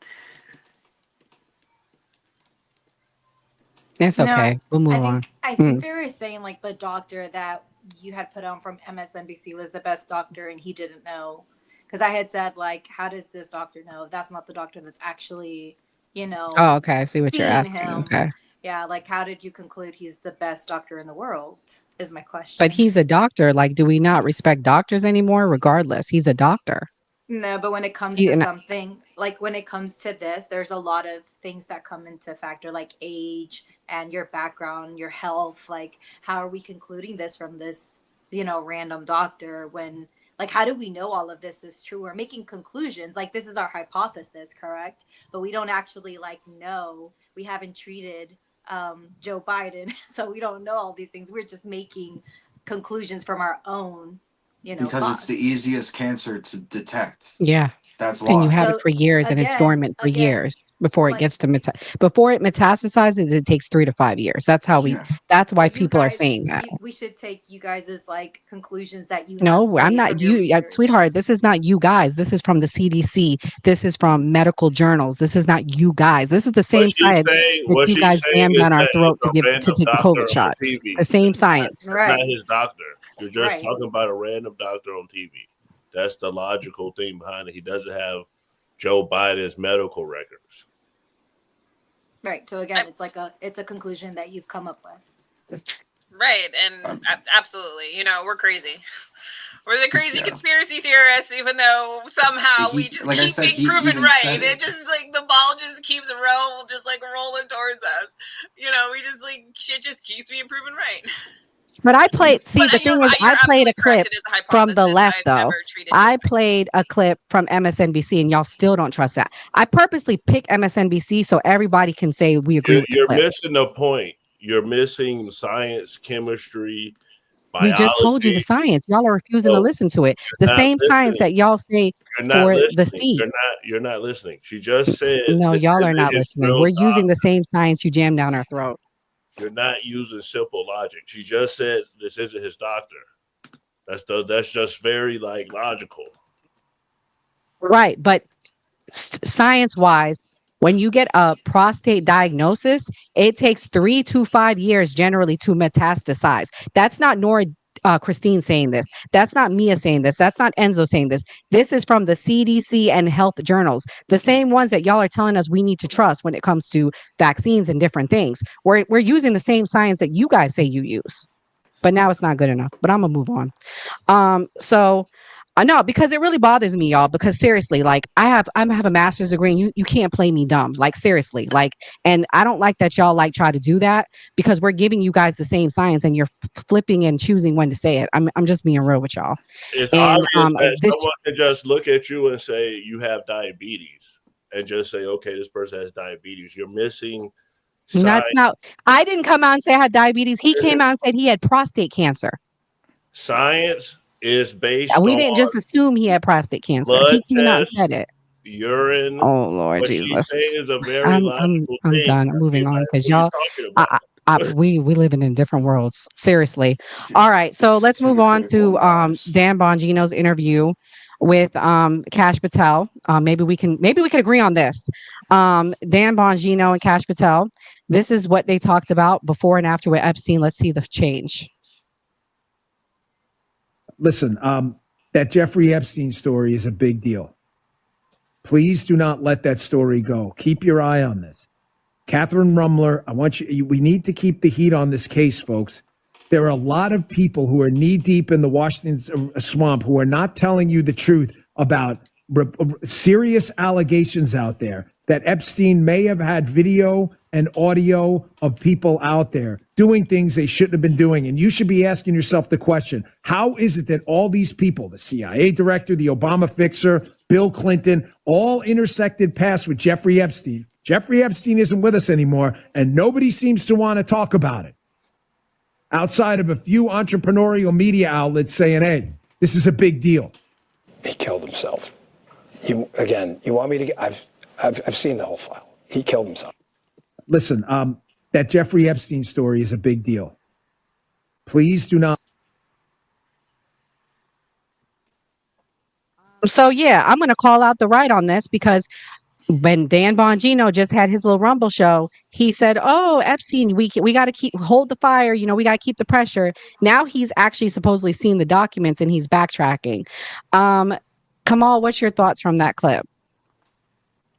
It's okay. We'll move on. I think they were saying, like, the doctor that you had put on from MSNBC was the best doctor, and he didn't know. Because I had said, like, how does this doctor know if that's not the doctor that's actually, Oh, okay. I see what you're asking. him? Okay. Yeah, like, how did you conclude he's the best doctor in the world is my question. But he's a doctor. Like, do we not respect doctors anymore? Regardless, he's a doctor. No, but when it comes to something, like when it comes to this, there's a lot of things that come into factor, like age and your background, your health. Like, how are we concluding this from this, random doctor when, like, how do we know all of this is true? We're making conclusions. Like, this is our hypothesis, correct? But we don't actually, like, know. We haven't treated Joe Biden, so we don't know all these things. We're just making conclusions from our own, because thoughts. It's the easiest cancer to detect. Yeah. That's why. And you have it for years, and it's dormant for years before it gets to before it metastasizes. It takes 3 to 5 years. That's how that's why people are saying that. We should take you guys' like conclusions that you. No, I'm not you, sweetheart. This is not you guys. This is from the CDC. This is from medical journals. This is not you guys. This is the same science that you guys jammed down our throat to take the COVID shot. The same science. That's not his doctor. You're just talking about a random doctor on TV. That's the logical thing behind it. He doesn't have Joe Biden's medical records. Right. So again, it's a conclusion that you've come up with. Right, and absolutely, we're crazy. We're the crazy conspiracy theorists, even though somehow we just keep being proven right. It just the ball just keeps rolling towards us. We just shit just keeps being proven right. But I played, see, But the thing is, I played a clip It is a from the hypothesis. left, I've though. never treated I played a clip from MSNBC, and y'all still don't trust that. I purposely pick MSNBC so everybody can say we agree with the You're clip. missing the point. You're missing science, chemistry, We just told you the biology. science. Y'all are refusing to No, listen to it. The you're not same science listening. that y'all say You're not for the listening. seed. You're not listening. She just said No, this y'all are isn't not his listening. real We're using the doctor. same science you jam down our throat. You're not using simple logic. She just said this isn't his doctor. That's just very like logical. Right. But science wise, when you get a prostate diagnosis, it takes 3 to 5 years generally to metastasize. That's not Nora Christine saying this. That's not Mia saying this. That's not Enzo saying this. This is from the CDC and health journals, the same ones that y'all are telling us we need to trust when it comes to vaccines and different things. We're using the same science that you guys say you use, but now it's not good enough. But I'm gonna move on. So I know, because it really bothers me, y'all, because seriously, like I have a master's degree and you can't play me dumb. Like seriously. Like, and I don't like that y'all like try to do that because we're giving you guys the same science and you're flipping and choosing when to say it. I'm just being real with y'all. It's And obvious that this someone can just look at you and say you have diabetes and just say, okay, this person has diabetes. You're missing that's science. not, I didn't come out and say I had diabetes. He came out and said he had prostate cancer. Science is based We on didn't just assume he had prostate cancer. blood He came out and tests, said it. urine. Oh Lord What she's Jesus. saying is a very I'm logical I'm thing. done. I'm moving on because What are you y'all talking about? we living in different worlds. Seriously. All right. So let's move on to Dan Bongino's interview with Kash Patel. Maybe we can agree on this. Dan Bongino and Kash Patel. This is what they talked about before and after with Epstein. Let's see the change. Listen, that Jeffrey Epstein story is a big deal. Please do not let that story go. Keep your eye on this. Catherine Rumler, we need to keep the heat on this case, folks. There are a lot of people who are knee deep in the Washington swamp who are not telling you the truth about serious allegations out there that Epstein may have had video and audio of people out there doing things they shouldn't have been doing. And you should be asking yourself the question, how is it that all these people, the CIA director, the Obama fixer, Bill Clinton, all intersected paths with Jeffrey Epstein? Jeffrey Epstein isn't with us anymore, and nobody seems to want to talk about it outside of a few entrepreneurial media outlets saying, hey, this is a big deal. He killed himself. You want me to? I've seen the whole file. He killed himself. Listen, that Jeffrey Epstein story is a big deal. Please do not. So yeah, I'm going to call out the right on this because when Dan Bongino just had his little Rumble show, he said, "Oh, Epstein, we got to hold the fire. You know, we got to keep the pressure." Now he's actually supposedly seen the documents and he's backtracking. Kamal, what's your thoughts from that clip?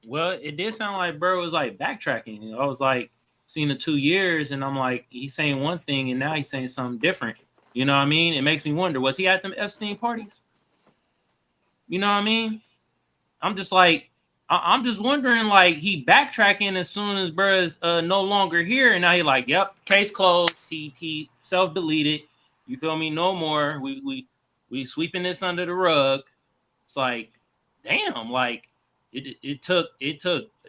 Well, it did sound like bro was like backtracking. I was like, seen the 2 years, and I'm like, he's saying one thing, and now he's saying something different. You know what I mean? It makes me wonder, was he at them Epstein parties? You know what I mean? I'm just like, I'm just wondering, like, he backtracking as soon as bro is no longer here, and now he like, yep, case closed. He self-deleted. You feel me? No more. We sweeping this under the rug. It's like, damn, like it took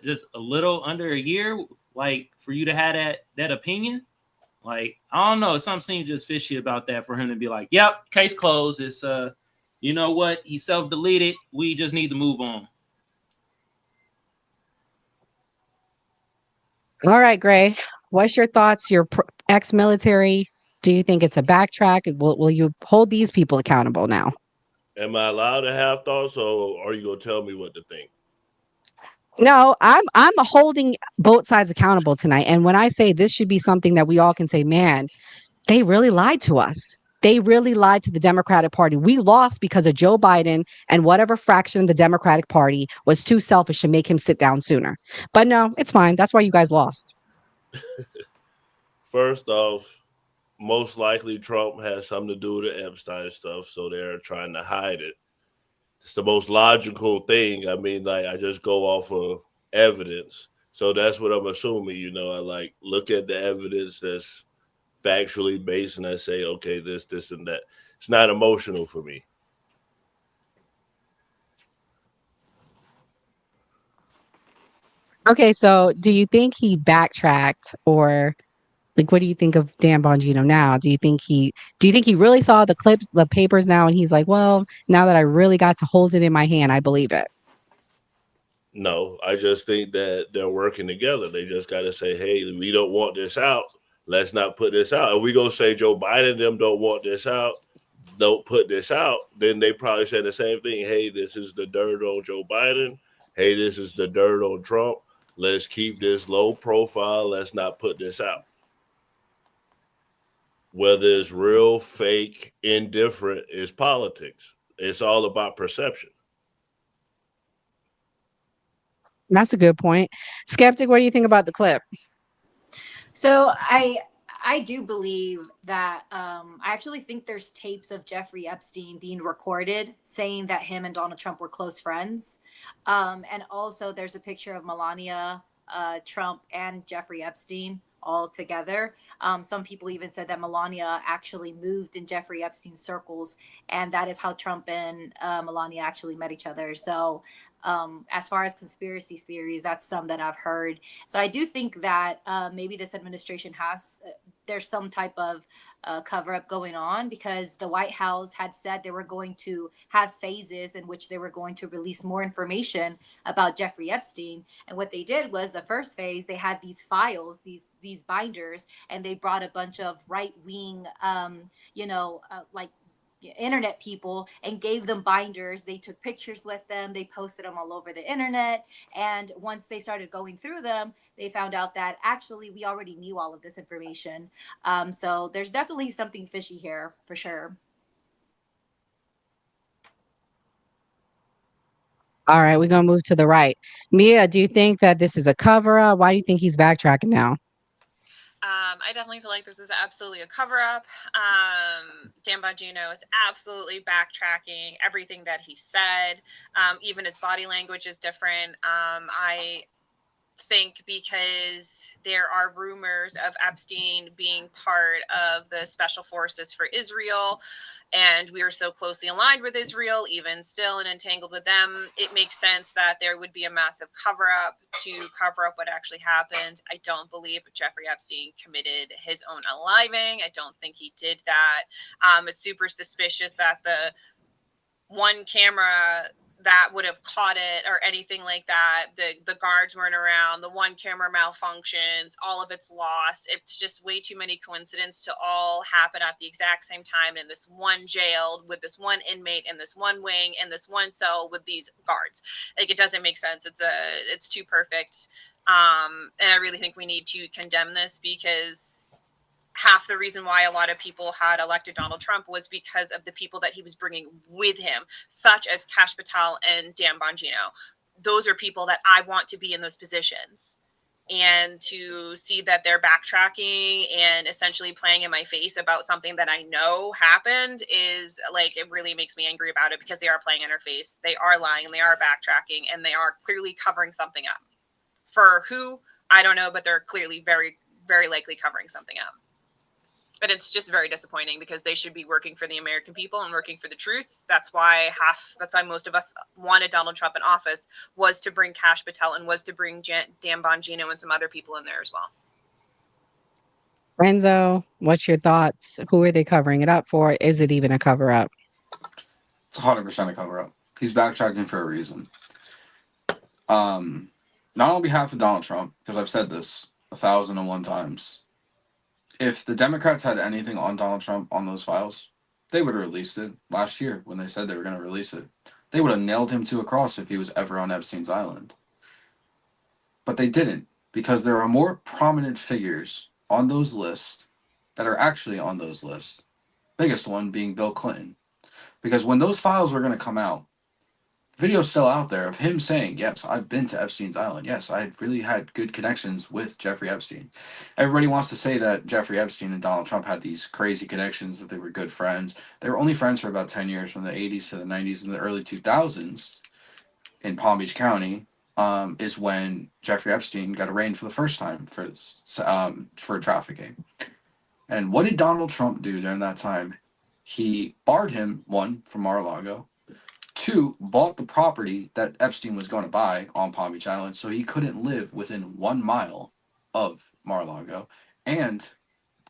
just a little under a year, like, for you to have that opinion. Like, I don't know, something seems just fishy about that for him to be like, yep, case closed. It's you know what? He self-deleted. We just need to move on. All right, Gray. What's your thoughts? You're ex-military. Do you think it's a backtrack? Will you hold these people accountable now? Am I allowed to have thoughts, or are you gonna tell me what to think? No, I'm holding both sides accountable tonight. And when I say this should be something that we all can say, man, they really lied to us. They really lied to the Democratic Party. We lost because of Joe Biden and whatever fraction of the Democratic Party was too selfish to make him sit down sooner. But no, it's fine. That's why you guys lost. First off, most likely Trump has something to do with the Epstein stuff, so they're trying to hide it. It's the most logical thing. I mean, like, I just go off of evidence. So that's what I'm assuming. You know, I like look at the evidence that's factually based and I say, okay, this, and that. It's not emotional for me. Okay, so do you think he backtracked, or like what do you think of Dan Bongino now? Do you think he really saw the clips, the papers now, and he's like, well, now that I really got to hold it in my hand, I believe it? No, I just think that they're working together. They just got to say, hey, we don't want this out. Let's not put this out. If we go say Joe Biden them don't want this out, don't put this out, then they probably say the same thing. Hey, this is the dirt on Joe Biden. Hey, this is the dirt on Trump. Let's keep this low profile. Let's not put this out. Whether it's real, fake, indifferent is politics. It's all about perception. That's a good point. Skeptic, what do you think about the clip? So I do believe that I actually think there's tapes of Jeffrey Epstein being recorded saying that him and Donald Trump were close friends. And also there's a picture of Melania Trump and Jeffrey Epstein all together. Some people even said that Melania actually moved in Jeffrey Epstein's circles, and that is how Trump and Melania actually met each other. So as far as conspiracy theories, that's some that I've heard. So I do think that maybe this administration has, there's some type of cover up going on, because the White House had said they were going to have phases in which they were going to release more information about Jeffrey Epstein. And what they did was the first phase, they had these files, these binders, and they brought a bunch of right wing, like internet people, and gave them binders. They took pictures with them, they posted them all over the internet, and once they started going through them, they found out that actually we already knew all of this information. So there's definitely something fishy here for sure. All right, we're gonna move to the right. Mia, do you think that this is a cover up? Why do you think he's backtracking now? I definitely feel like this is absolutely a cover up. Dan Bongino is absolutely backtracking everything that he said. Even his body language is different. I think because there are rumors of Epstein being part of the special forces for Israel, and we are so closely aligned with Israel, even still and entangled with them, it makes sense that there would be a massive cover up to cover up what actually happened. I don't believe Jeffrey Epstein committed his own unaliving. I don't think he did that. It's super suspicious that the one camera that would have caught it or anything like that, the guards weren't around, the one camera malfunctions, all of it's lost. It's just way too many coincidences to all happen at the exact same time in this one jail with this one inmate in this one wing in this one cell with these guards. Like, it doesn't make sense. It's too perfect. And I really think we need to condemn this, because half the reason why a lot of people had elected Donald Trump was because of the people that he was bringing with him, such as Kash Patel and Dan Bongino. Those are people that I want to be in those positions. And to see that they're backtracking and essentially playing in my face about something that I know happened is like, it really makes me angry about it, because they are playing in our face. They are lying, and they are backtracking, and they are clearly covering something up. For who? I don't know, but they're clearly very, very likely covering something up. But it's just very disappointing, because they should be working for the American people and working for the truth. That's why most of us wanted Donald Trump in office, was to bring Kash Patel and was to bring Dan Bongino and some other people in there as well. Renzo, what's your thoughts? Who are they covering it up for? Is it even a cover up? It's 100% a cover up. He's backtracking for a reason. Not on behalf of Donald Trump, because I've said this 1,001 times. If the Democrats had anything on Donald Trump on those files, they would have released it last year when they said they were going to release it. They would have nailed him to a cross if he was ever on Epstein's island. But they didn't, because there are more prominent figures on those lists that are actually on those lists. Biggest one being Bill Clinton. Because when those files were going to come out, video's still out there of him saying, yes, I've been to Epstein's island. Yes, I really had good connections with Jeffrey Epstein. Everybody wants to say that Jeffrey Epstein and Donald Trump had these crazy connections, that they were good friends. They were only friends for about 10 years, from the 80s to the 90s and the early 2000s in Palm Beach County, is when Jeffrey Epstein got arraigned for the first time for trafficking. And what did Donald Trump do during that time? He barred him, one, from Mar-a-Lago, two, bought the property that Epstein was going to buy on Palm Beach Island, so he couldn't live within 1 mile of Mar-a-Lago, and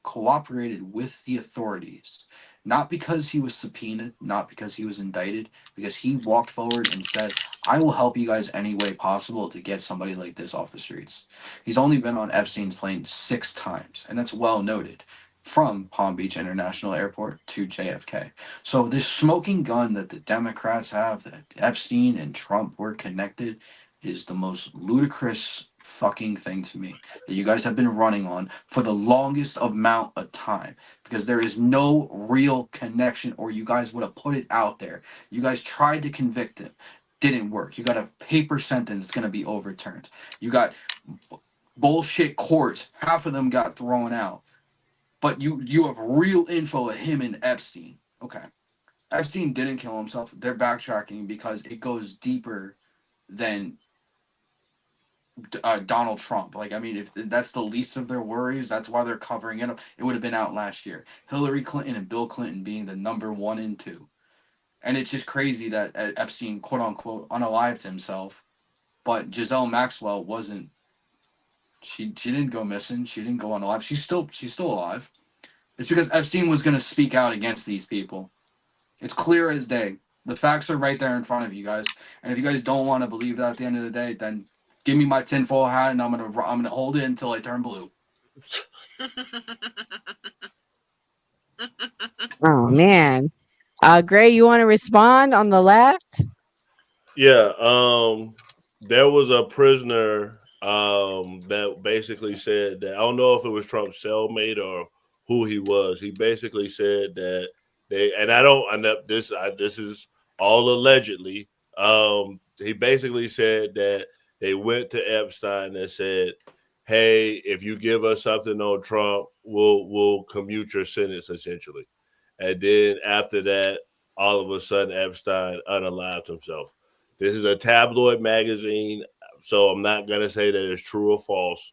cooperated with the authorities, not because he was subpoenaed, not because he was indicted, because he walked forward and said, I will help you guys any way possible to get somebody like this off the streets. He's only been on Epstein's plane 6 times, and that's well noted, from Palm Beach International Airport to JFK. So this smoking gun that the Democrats have, that Epstein and Trump were connected, is the most ludicrous fucking thing to me that you guys have been running on for the longest amount of time, because there is no real connection, or you guys would have put it out there. You guys tried to convict him, didn't work. You got a paper sentence going to be overturned. You got bullshit courts, half of them got thrown out. But you have real info of him and Epstein. Okay. Epstein didn't kill himself. They're backtracking because it goes deeper than Donald Trump. Like, I mean, if that's the least of their worries, that's why they're covering it up. It would have been out last year. Hillary Clinton and Bill Clinton being the number 1 and 2. And it's just crazy that Epstein, quote unquote, unalived himself. But Giselle Maxwell wasn't. She didn't go missing. She didn't go unalive. She's still alive. It's because Epstein was going to speak out against these people. It's clear as day. The facts are right there in front of you guys. And if you guys don't want to believe that at the end of the day, then give me my tinfoil hat and I'm gonna hold it until I turn blue. Oh man. Gray, you want to respond on the left? Yeah, there was a prisoner that basically said that, I don't know if it was Trump's cellmate or who he was. He basically said that this is all allegedly. He basically said that they went to Epstein and said, hey, if you give us something on Trump, we'll commute your sentence, essentially. And then after that, all of a sudden, Epstein unalived himself. This is a tabloid magazine, so I'm not going to say that it's true or false,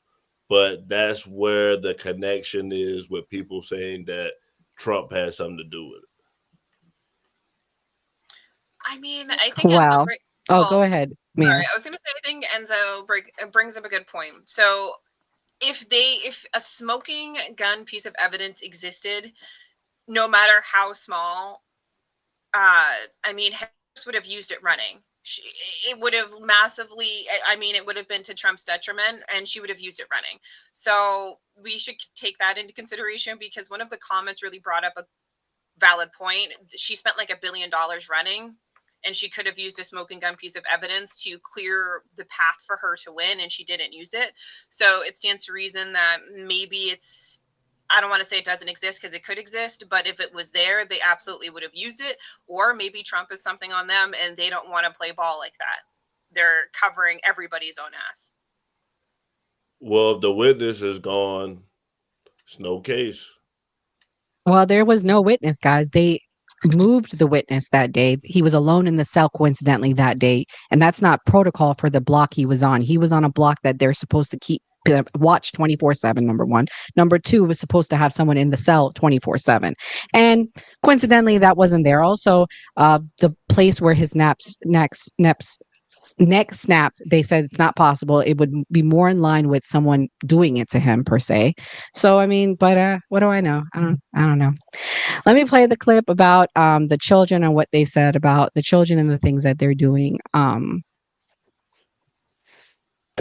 but that's where the connection is with people saying that Trump had something to do with it. I mean, I think Wow. Go ahead, Mia. Sorry, I was going to say, I think Enzo brings up a good point. So if a smoking gun piece of evidence existed, no matter how small, I mean, Harris would have used it running. It would have massively, I mean, it would have been to Trump's detriment, and she would have used it running. So we should take that into consideration, because one of the comments really brought up a valid point. She spent like $1 billion running, and she could have used a smoking gun piece of evidence to clear the path for her to win, and she didn't use it. So it stands to reason that maybe I don't want to say it doesn't exist, because it could exist, but if it was there, they absolutely would have used it. Or maybe Trump is something on them and they don't want to play ball like that. They're covering everybody's own ass. Well, if the witness is gone, it's no case. Well, there was no witness, guys. They moved the witness that day. He was alone in the cell, coincidentally, that day. And that's not protocol for the block he was on. He was on a block that they're supposed to keep watch 24/7, number one. Number two, was supposed to have someone in the cell 24/7. And coincidentally, that wasn't there. Also, the place where his neck snapped, they said it's not possible. It would be more in line with someone doing it to him, per se. So, I mean, but what do I know? I don't know. Let me play the clip about the children and what they said about the children and the things that they're doing.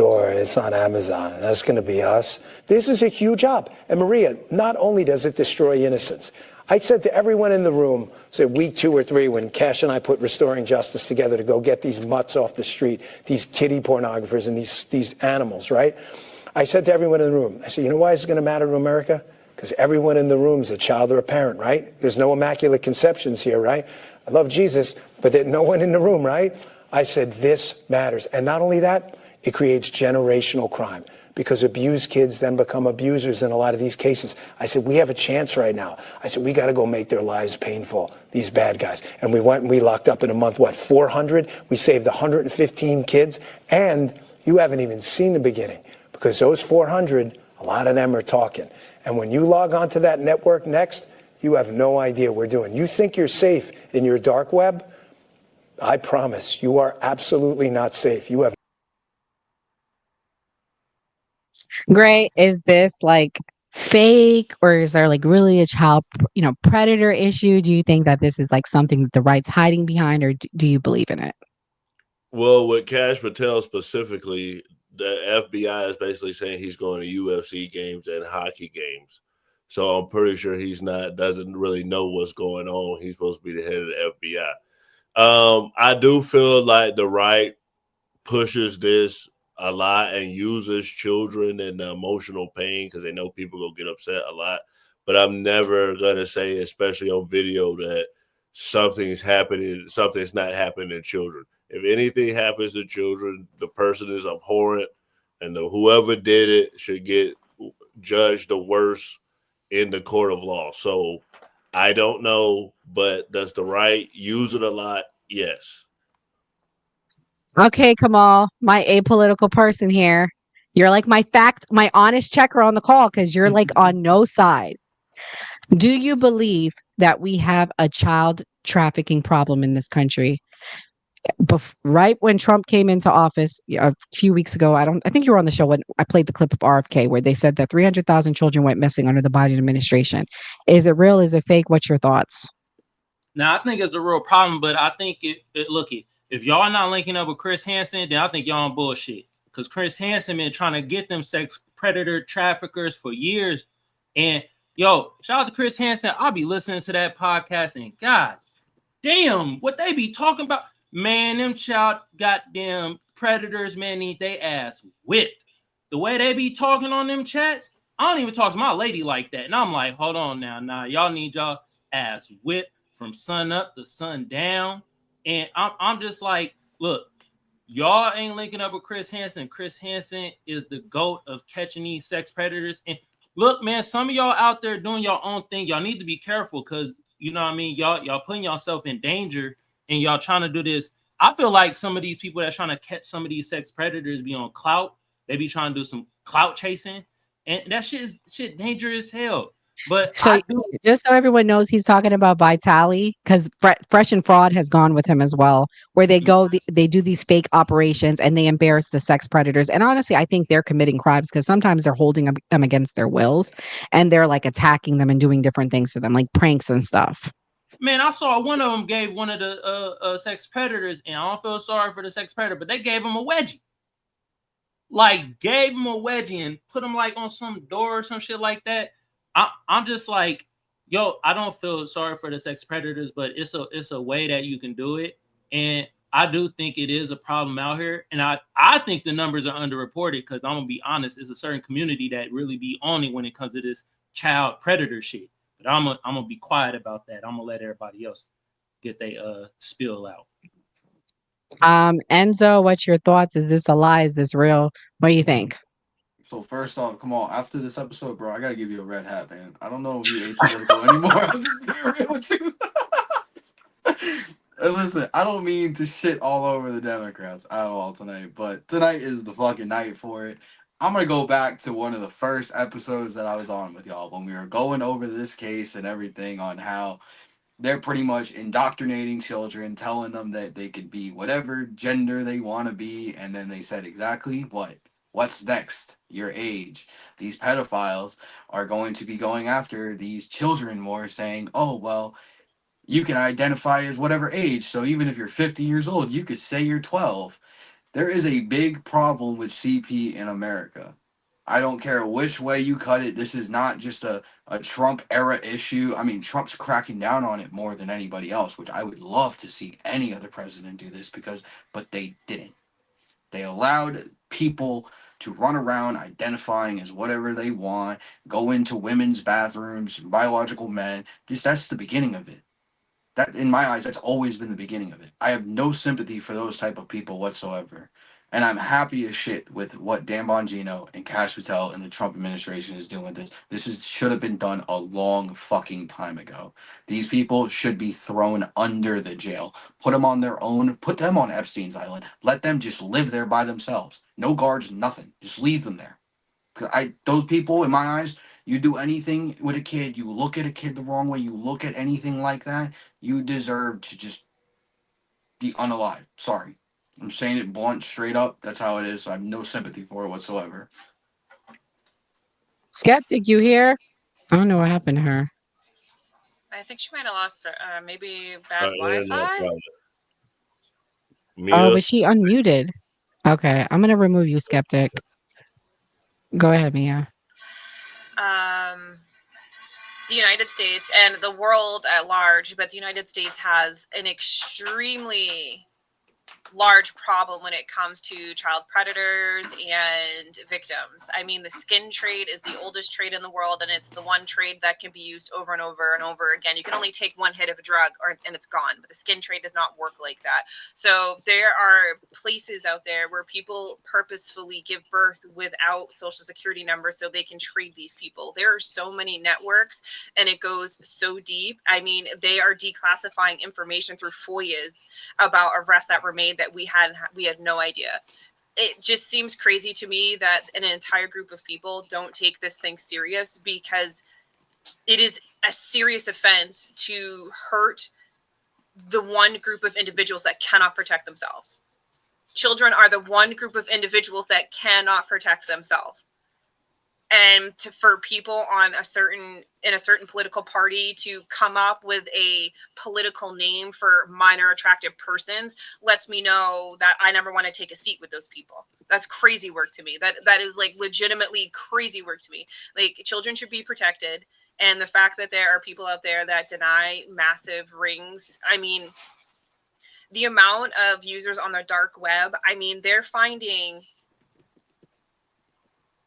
It's on Amazon, and that's going to be us. This is a huge job. And Maria, not only does it destroy innocence, I said to everyone in the room, say week 2 or 3, when Cash and I put Restoring Justice together to go get these mutts off the street, these kiddie pornographers and these animals, right? I said to everyone in the room, I said, you know why this is going to matter to America? Because everyone in the room is a child or a parent, right? There's no immaculate conceptions here, right? I love Jesus, but there's no one in the room, right? I said, this matters. And not only that, it creates generational crime, because abused kids then become abusers in a lot of these cases. I said, we have a chance right now. I said, we got to go make their lives painful, these bad guys. And we went and we locked up in a month, 400? We saved 115 kids. And you haven't even seen the beginning, because those 400, a lot of them are talking. And when you log onto that network next, you have no idea what we're doing. You think you're safe in your dark web? I promise you are absolutely not safe. You have Gray, is this like fake, or is there like really a child, predator issue? Do you think that this is like something that the right's hiding behind, or do you believe in it? Well, with Cash Patel specifically, the FBI is basically saying he's going to UFC games and hockey games. So I'm pretty sure doesn't really know what's going on. He's supposed to be the head of the FBI. I do feel like the right pushes this a lot and uses children and the emotional pain because they know people will get upset a lot. But I'm never gonna say, especially on video, that something's not happening to children. If anything happens to children, the person is abhorrent, and whoever did it should get judged the worst in the court of law. So I don't know, but does the right use it a lot? Yes. Okay, Kamal, my apolitical person here. You're like my honest checker on the call because you're like on no side. Do you believe that we have a child trafficking problem in this country? Right when Trump came into office a few weeks ago, I think you were on the show when I played the clip of RFK where they said that 300,000 children went missing under the Biden administration. Is it real? Is it fake? What's your thoughts? Now, I think it's a real problem, but I think if y'all not linking up with Chris Hansen, then I think y'all on bullshit. Because Chris Hansen been trying to get them sex predator traffickers for years. And yo, shout out to Chris Hansen. I'll be listening to that podcast and God damn, what they be talking about. Man, them child goddamn predators, man, need they ass whipped. The way they be talking on them chats, I don't even talk to my lady like that. And I'm like, hold on now, y'all need y'all ass whipped from sun up to sun down. And I'm just like, look, y'all ain't linking up with Chris Hansen. Chris Hansen is the GOAT of catching these sex predators. And look, man, some of y'all out there doing your own thing. Y'all need to be careful because, you know what I mean? Y'all putting yourself in danger and y'all trying to do this. I feel like some of these people that's trying to catch some of these sex predators be on clout. They be trying to do some clout chasing. And that shit is dangerous as hell. But so just so everyone knows, he's talking about Vitali because Fresh and Fraud has gone with him as well, where they go, they do these fake operations and they embarrass the sex predators. And honestly, I think they're committing crimes because sometimes they're holding them against their wills and they're like attacking them and doing different things to them, like pranks and stuff. Man, I saw one of them gave one of the sex predators, and I don't feel sorry for the sex predator, but they gave him a wedgie. Like, gave him a wedgie and put him like on some door or some shit like that. I'm just like, yo, I don't feel sorry for the sex predators, but it's a way that you can do it. And I do think it is a problem out here. And I think the numbers are underreported because I'm going to be honest, it's a certain community that really be on it when it comes to this child predator shit. But I'm gonna be quiet about that. I'm going to let everybody else get their spill out. Enzo, what's your thoughts? Is this a lie? Is this real? What do you think? So first off, come on, after this episode, bro, I gotta give you a red hat, man. I don't know if you apolitical anymore. I'm just being real with you. And listen, I don't mean to shit all over the Democrats at all tonight, but tonight is the fucking night for it. I'm gonna go back to one of the first episodes that I was on with y'all when we were going over this case and everything on how they're pretty much indoctrinating children, telling them that they could be whatever gender they want to be, and then they said exactly what? What's next? Your age. These pedophiles are going to be going after these children more, saying, oh, well, you can identify as whatever age. So even if you're 50 years old, you could say you're 12. There is a big problem with CP in America. I don't care which way you cut it. This is not just a Trump era issue. I mean, Trump's cracking down on it more than anybody else, which I would love to see any other president do this but they didn't. They allowed people to run around identifying as whatever they want, go into women's bathrooms, biological men. That's the beginning of it. That, in my eyes, that's always been the beginning of it. I have no sympathy for those type of people whatsoever. And I'm happy as shit with what Dan Bongino and Kash Patel and the Trump administration is doing with this. Should have been done a long fucking time ago. These people should be thrown under the jail. Put them on their own. Put them on Epstein's Island. Let them just live there by themselves. No guards, nothing. Just leave them there. Those people, in my eyes, You do anything with a kid, you look at a kid the wrong way, you look at anything like that, you deserve to just be unalive. Sorry. I'm saying it blunt, straight up. That's how it is. So I have no sympathy for it whatsoever. Skeptic, you here? I don't know what happened to her. I think she might have lost maybe bad Internet Wi-Fi. problem. Oh, Mia, but she unmuted. Okay, I'm gonna remove you, Skeptic. Go ahead, Mia. The United States and the world at large, but the United States has an extremely large problem when it comes to child predators and victims. I mean, the skin trade is the oldest trade in the world, and it's the one trade that can be used over and over and over again. You can only take one hit of a drug and it's gone, but the skin trade does not work like that. So there are places out there where people purposefully give birth without social security numbers so they can trade these people. There are so many networks, and it goes so deep. I mean, they are declassifying information through FOIAs about arrests that were made that we had no idea. It just seems crazy to me that an entire group of people don't take this thing serious, because it is a serious offense to hurt the one group of individuals that cannot protect themselves. Children are the one group of individuals that cannot protect themselves. And for people in a certain political party to come up with a political name for minor attractive persons lets me know that I never want to take a seat with those people. That's crazy work to me. That is like legitimately crazy work to me. Like, children should be protected. And the fact that there are people out there that deny massive rings, I mean, the amount of users on the dark web, I mean, they're finding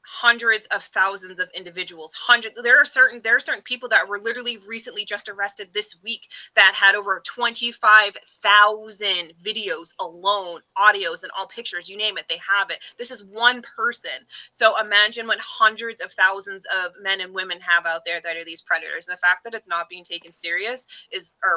hundreds of thousands of individuals. There are certain people that were literally recently just arrested this week that had over 25,000 videos alone, audios, and all pictures, you name it, they have it. This is one person. So imagine what hundreds of thousands of men and women have out there that are these predators. And the fact that it's not being taken serious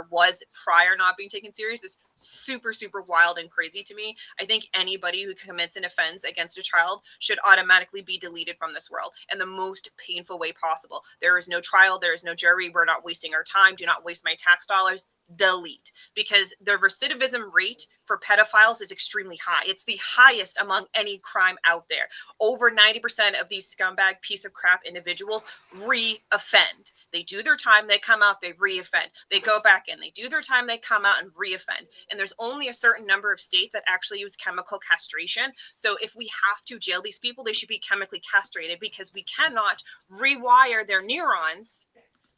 was prior not being taken serious is super, super wild and crazy to me. I think anybody who commits an offense against a child should automatically be deleted from this world in the most painful way possible. There is no trial, there is no jury, we're not wasting our time, do not waste my tax dollars. Delete, because the recidivism rate for pedophiles is extremely high. It's the highest among any crime out there. Over 90% of these scumbag piece of crap individuals re-offend. They do their time, they come out, they re-offend. They go back in, they do their time, they come out and re-offend. And there's only a certain number of states that actually use chemical castration. So if we have to jail these people, they should be chemically castrated, because we cannot rewire their neurons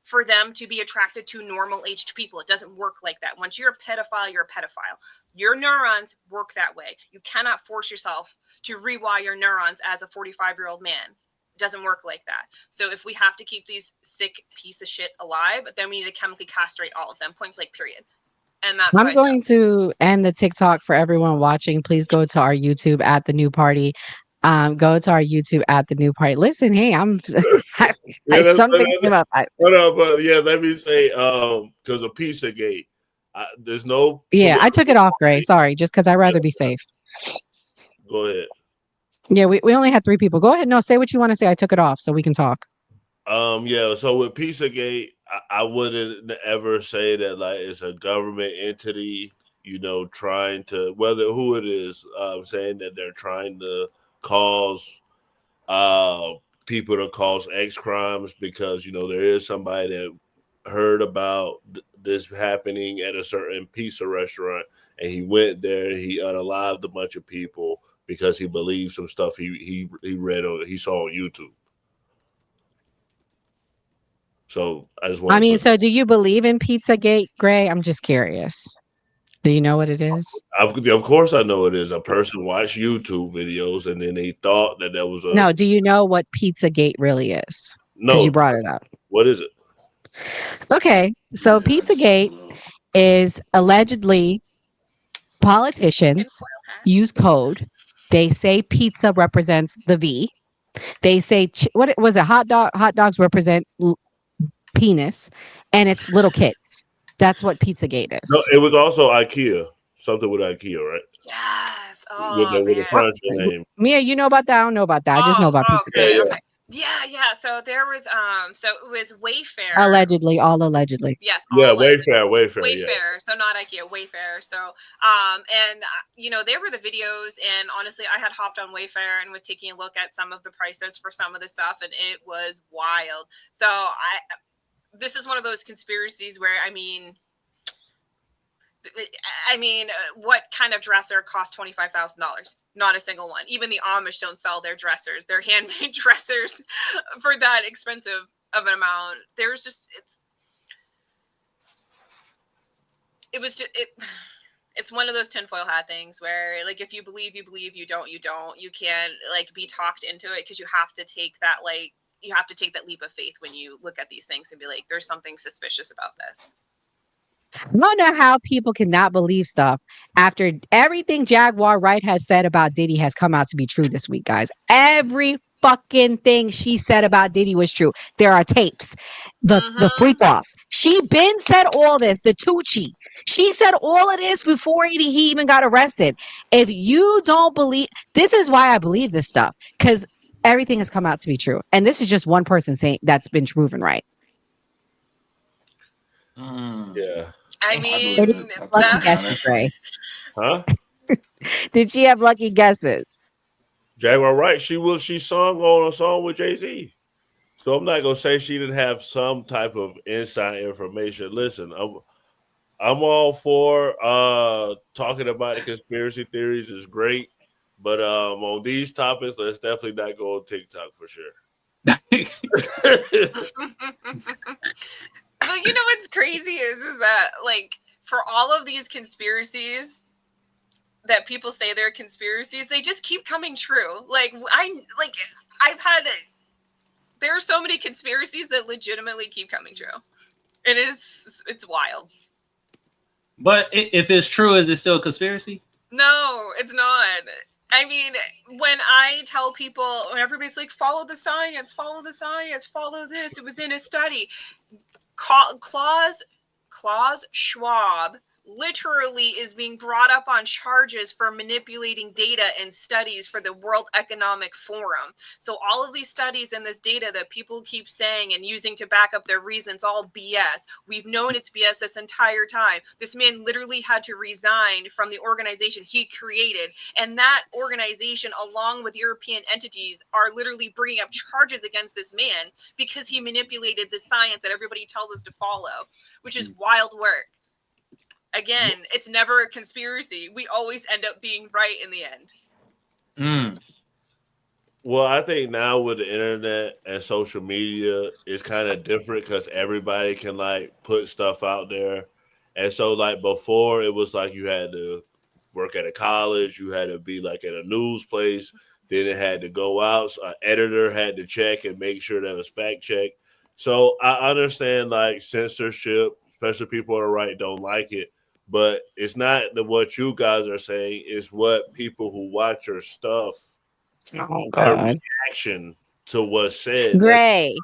for them to be attracted to normal aged people. It doesn't work like that. Once you're a pedophile, you're a pedophile. Your neurons work that way. You cannot force yourself to rewire your neurons as a 45-year-old man. It doesn't work like that. So if we have to keep these sick piece of shit alive, then we need to chemically castrate all of them, point blank, period. And that's I'm going to end the TikTok for everyone watching. Please go to our YouTube at The New Party. Go to our YouTube at The New Party. Listen, hey, something came up. but yeah, let me say, because of Pizzagate, there's no. Yeah, I took it off, Gray. Sorry, just because I'd rather be safe. Go ahead. Yeah, we only had 3 people. Go ahead. No, say what you want to say. I took it off so we can talk. Yeah, so with Pizzagate, I wouldn't ever say that like it's a government entity, trying to, who it is, saying that they're trying to cause people to cause X crimes, because there is somebody that heard about this happening at a certain pizza restaurant, and he went there, he unalived a bunch of people because he believed some stuff he read or he saw on YouTube. So I just want. So do you believe in Pizzagate, Gray? I'm just curious. Do you know what it is? Of course I know it is. A person watched YouTube videos and then they thought that was a. No, do you know what Pizzagate really is? No. Because you brought it up. What is it? Okay, so Pizzagate is allegedly politicians use code. They say pizza represents the V. They say what was it? Hot dogs represent penis, and it's little kids. That's what Pizzagate is. No, it was also IKEA. Something with IKEA, right? Yes. With a French name. Mia, you know about that? I don't know about that. I just know about Pizzagate. Okay. Yeah. So there was so it was Wayfair. Allegedly, all allegedly. Yes, Yeah, all allegedly. Wayfair, yeah. Wayfair, so not IKEA, Wayfair. So and there were the videos, and honestly I had hopped on Wayfair and was taking a look at some of the prices for some of the stuff, and it was wild. So this is one of those conspiracies where what kind of dresser cost $25,000? Not a single one. Even the Amish don't sell their dressers, their handmade dressers, for that expensive of an amount. There's just it's one of those tinfoil hat things where, like, if you believe, you believe. You don't, you don't. You can't like be talked into it, because you have to take that leap of faith when you look at these things and be like, there's something suspicious about this. I don't know how people cannot believe stuff after everything Jaguar Wright has said about Diddy has come out to be true this week, guys. Every fucking thing she said about Diddy was true. There are tapes, the freak offs. She been said all this, the Tucci. She said all of this before he even got arrested. If you don't believe, this is why I believe this stuff, because everything has come out to be true. And this is just one person saying that's been proven right. Yeah. I mean, lucky guesses, Ray. Huh? Did she have lucky guesses? Jaguar Wright, she sung on a song with Jay-Z. So I'm not gonna say she didn't have some type of inside information. Listen, I'm all for talking about the conspiracy theories is great, but on these topics, let's definitely not go on TikTok for sure. Well, you know what's crazy is that, like, for all of these conspiracies that people say they're conspiracies, they just keep coming true. There are so many conspiracies that legitimately keep coming true. It's wild. But if it's true, is it still a conspiracy? No, it's not. I mean, when I tell people, when everybody's like, follow the science, follow this, it was in a study. Klaus Schwab literally is being brought up on charges for manipulating data and studies for the World Economic Forum. So all of these studies and this data that people keep saying and using to back up their reasons, all BS. We've known it's BS this entire time. This man literally had to resign from the organization he created, and that organization, along with European entities, are literally bringing up charges against this man because he manipulated the science that everybody tells us to follow, which is wild work. Again, it's never a conspiracy. We always end up being right in the end. Well, I think now with the internet and social media, it's kind of different because everybody can like put stuff out there. And so like before, it was like you had to work at a college, you had to be like at a news place, then it had to go out. So an editor had to check and make sure that was fact checked. So I understand like censorship, especially people on the right don't like it. But it's not what you guys are saying. It's what people who watch your stuff, God, reaction to what's said. Gray,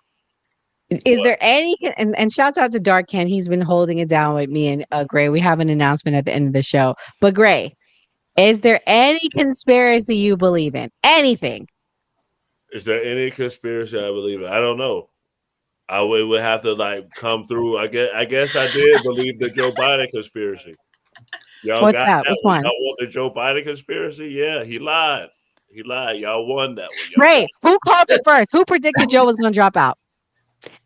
is there any? And shouts out to Dark Ken. He's been holding it down with me and Gray. We have an announcement at the end of the show. But Gray, is there any conspiracy you believe in? Anything? Is there any conspiracy I believe in? I don't know. I would have to like come through. I guess I did believe the Joe Biden conspiracy. Y'all What's got that? Which one? Y'all want the Joe Biden conspiracy? Yeah, he lied. He lied. Y'all won that one. Ray, who called it first? Who predicted Joe was going to drop out?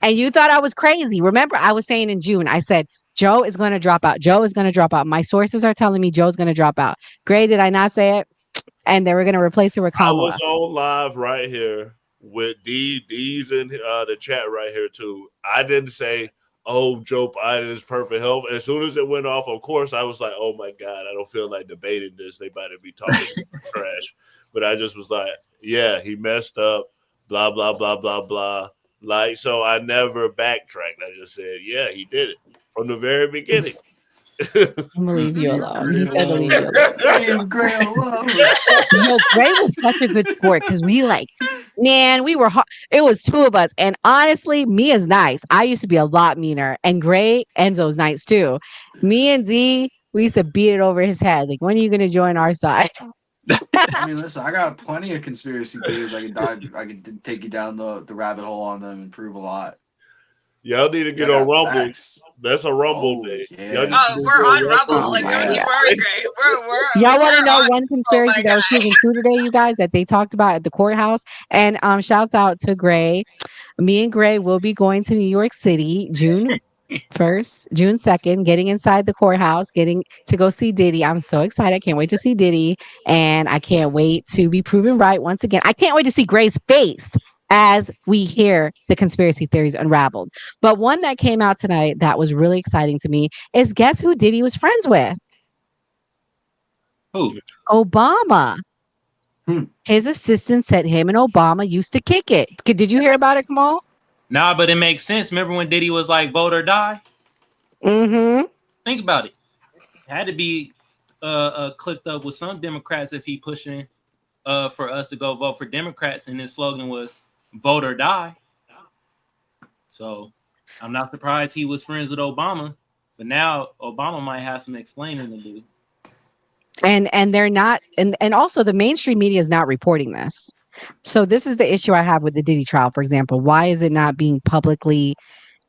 And you thought I was crazy. Remember, I was saying in June, I said, Joe is going to drop out. Joe is going to drop out. My sources are telling me Joe's going to drop out. Gray, did I not say it? And they were going to replace it with Kamala. I was on live right here with D's in the chat right here too. I didn't say, "Oh, Joe Biden is perfect health." As soon as it went off, of course, I was like, "Oh my God, I don't feel like debating this. They better be talking trash." But I just was like, "Yeah, he messed up." Blah blah blah blah blah. Like, so I never backtracked. I just said, "Yeah, he did it from the very beginning." I believe you alone. He said, "Leave you alone." Gray alone. Yo, Gray was such a good sport because we were it was two of us, and honestly, Mia's nice. I used to be a lot meaner, and Gray, Enzo's nice too. Me and D, we used to beat it over his head. Like, when are you going to join our side? I mean, listen, I got plenty of conspiracy theories. I could take you down the rabbit hole on them and prove a lot. Y'all need to get on Rumble. That's a Rumble day. Yeah. We're on Rumble. Like, don't you worry, Gray. Y'all want to know one Oh conspiracy that was proven true today, you guys, that they talked about at the courthouse? And shouts out to Gray. Me and Gray will be going to New York City June 1st, June 2nd, getting inside the courthouse, getting to go see Diddy. I'm so excited. I can't wait to see Diddy. And I can't wait to be proven right once again. I can't wait to see Gray's face as we hear the conspiracy theories unraveled. But one that came out tonight that was really exciting to me is guess who Diddy was friends with? Who? Obama. His assistant said him and Obama used to kick it. Did you hear about it, Kamal? Nah, but it makes sense. Remember when Diddy was like vote or die? Mm-hmm. Think about it. Had to be clicked up with some Democrats if he pushing for us to go vote for Democrats, and his slogan was vote or die. So I'm not surprised he was friends with Obama, but now Obama might have some explaining to do. And they're not, and also the mainstream media is not reporting this. So this is the issue I have with the Diddy trial, for example. Why is it not being publicly,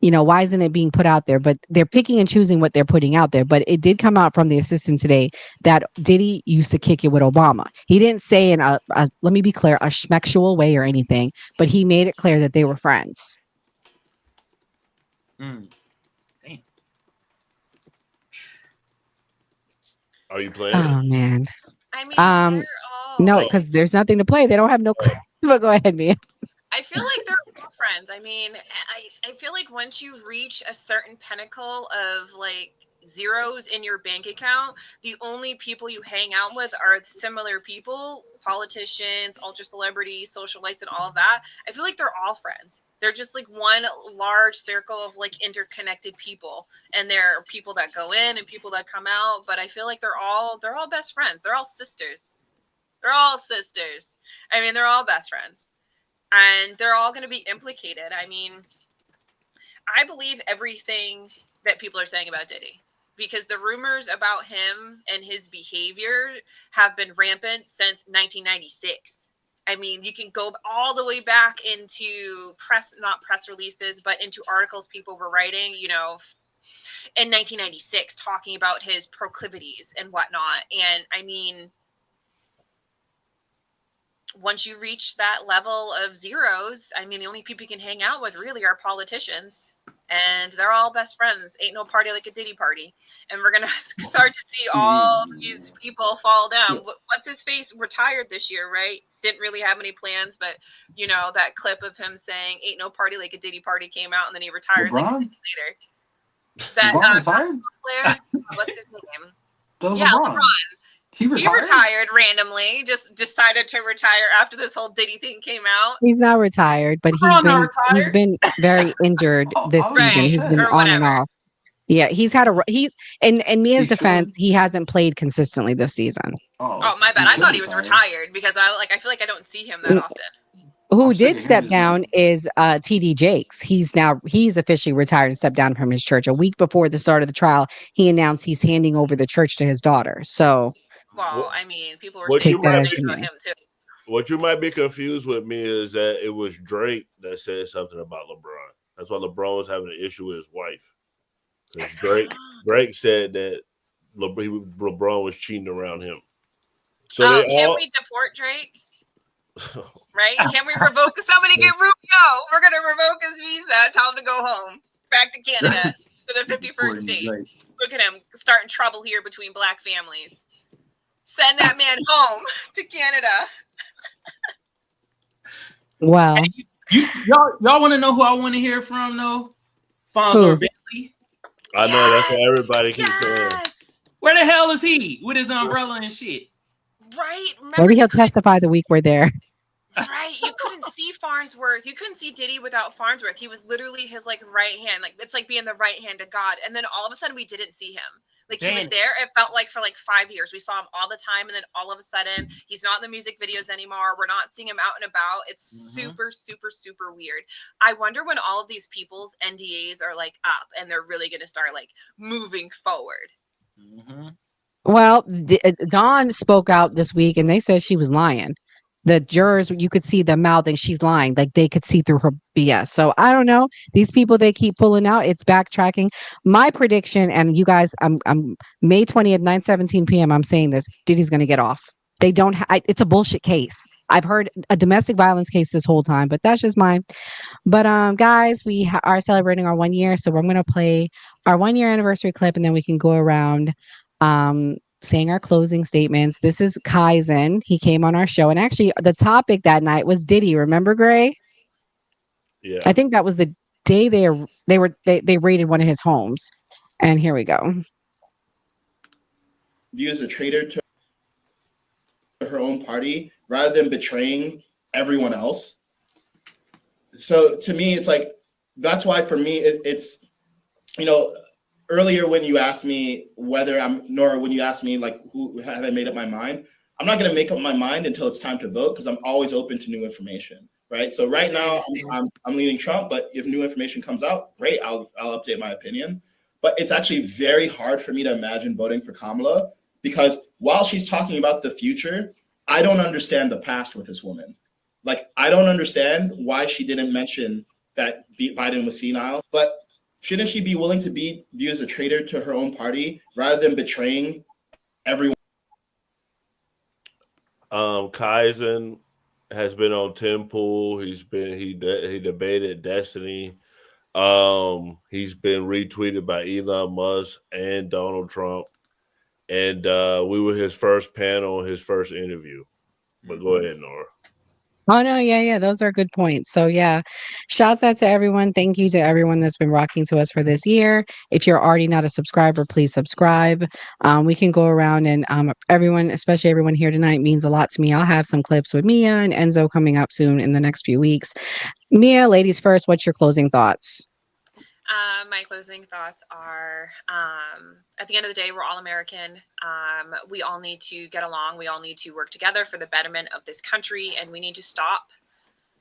why isn't it being put out there? But they're picking and choosing what they're putting out there. But it did come out from the assistant today that Diddy used to kick it with Obama. He didn't say in a let me be clear, a schmexual way or anything, but he made it clear that they were friends. Damn. Are you playing? Oh man. I mean, no, because there's nothing to play. They don't have no. But go ahead, Mia. I feel like they're all friends. I mean, I feel like once you reach a certain pinnacle of like zeros in your bank account, the only people you hang out with are similar people, politicians, ultra celebrities, socialites, and all of that. I feel like they're all friends. They're just like one large circle of like interconnected people, and there are people that go in and people that come out. But I feel like they're all best friends. They're all sisters. They're all sisters. I mean, they're all best friends. And they're all going to be implicated. I mean, I believe everything that people are saying about Diddy because the rumors about him and his behavior have been rampant since 1996. I mean, you can go all the way back into not press releases, but into articles people were writing, in 1996, talking about his proclivities and whatnot. And I mean, once you reach that level of zeros, I mean, the only people you can hang out with really are politicians, and they're all best friends. Ain't no party like a Diddy party. And we're going to start to see all these people fall down. What's his face retired this year, right? Didn't really have any plans, but that clip of him saying ain't no party like a Diddy party came out, and then he retired like a week later. That player, what's his name? LeBron. He retired randomly, just decided to retire after this whole Diddy thing came out. He's not retired, but he's been very injured this season. He's been on and off. Yeah, in Mia's defense, he hasn't played consistently this season. Oh, my bad. I thought he was retired because I feel like I don't see him that often. Who did step down is TD Jakes. He's officially retired and stepped down from his church. A week before the start of the trial, he announced he's handing over the church to his daughter. So well, I mean, people were saying about him too. What you might be confused with me is that it was Drake that said something about LeBron. That's why LeBron was having an issue with his wife. Because Drake said that LeBron was cheating around him. So can we deport Drake? Right? Can we revoke? Somebody get Rubio. We're going to revoke his visa. Tell him to go home. Back to Canada to the 51st state. Look at him starting trouble here between black families. Send that man home to Canada. Well, y'all want to know who I want to hear from, though? Fonzo Bentley. I know that's what everybody keeps saying. Where the hell is he with his umbrella and shit? Right. Maybe he'll testify the week we're there. Right. You couldn't see Farnsworth. You couldn't see Diddy without Farnsworth. He was literally his right hand. Like it's like being the right hand of God. And then all of a sudden we didn't see him. Like he was there. It felt like for 5 years. We saw him all the time. And then all of a sudden he's not in the music videos anymore. We're not seeing him out and about. It's super, super, super weird. I wonder when all of these people's NDAs are up and they're really going to start moving forward. Well, Dawn spoke out this week and they said she was lying. The jurors, you could see the mouth and she's lying. Like they could see through her BS. So I don't know. These people they keep pulling out, it's backtracking. My prediction, and you guys, I'm May 20th, 9:17 p.m. I'm saying this. Diddy's gonna get off. They don't it's a bullshit case. I've heard a domestic violence case this whole time, but that's just mine. But guys, we are celebrating our 1 year, so we're gonna play our 1 year anniversary clip, and then we can go around saying our closing statements. This is Kaizen. He came on our show, and actually, the topic that night was Diddy. Remember, Gray? Yeah. I think that was the day they raided one of his homes. And here we go. Viewed as a traitor to her own party rather than betraying everyone else. So to me, it's like, that's why for me, it's, you know, earlier when you asked me when you asked me like, who have I made up my mind? I'm not going to make up my mind until it's time to vote, because I'm always open to new information, right? So right now I'm leaning Trump, but if new information comes out, great, I'll update my opinion. But it's actually very hard for me to imagine voting for Kamala, because while she's talking about the future, I don't understand the past with this woman. Like, I don't understand why she didn't mention that Biden was senile, but shouldn't she be willing to be viewed as a traitor to her own party rather than betraying everyone? Kaizen has been on Tim Pool. He debated Destiny. He's been retweeted by Elon Musk and Donald Trump. And we were his first panel, his first interview. But go ahead, Nora. Oh no, yeah, those are good points. So yeah, shouts out to everyone. Thank you to everyone that's been rocking to us for this year. If you're already not a subscriber, please subscribe. We can go around and everyone, especially everyone here tonight, means a lot to me. I'll have some clips with Mia and Enzo coming up soon in the next few weeks. Mia, ladies first, what's your closing thoughts? My closing thoughts are, at the end of the day, we're all American. We all need to get along. We all need to work together for the betterment of this country. And we need to stop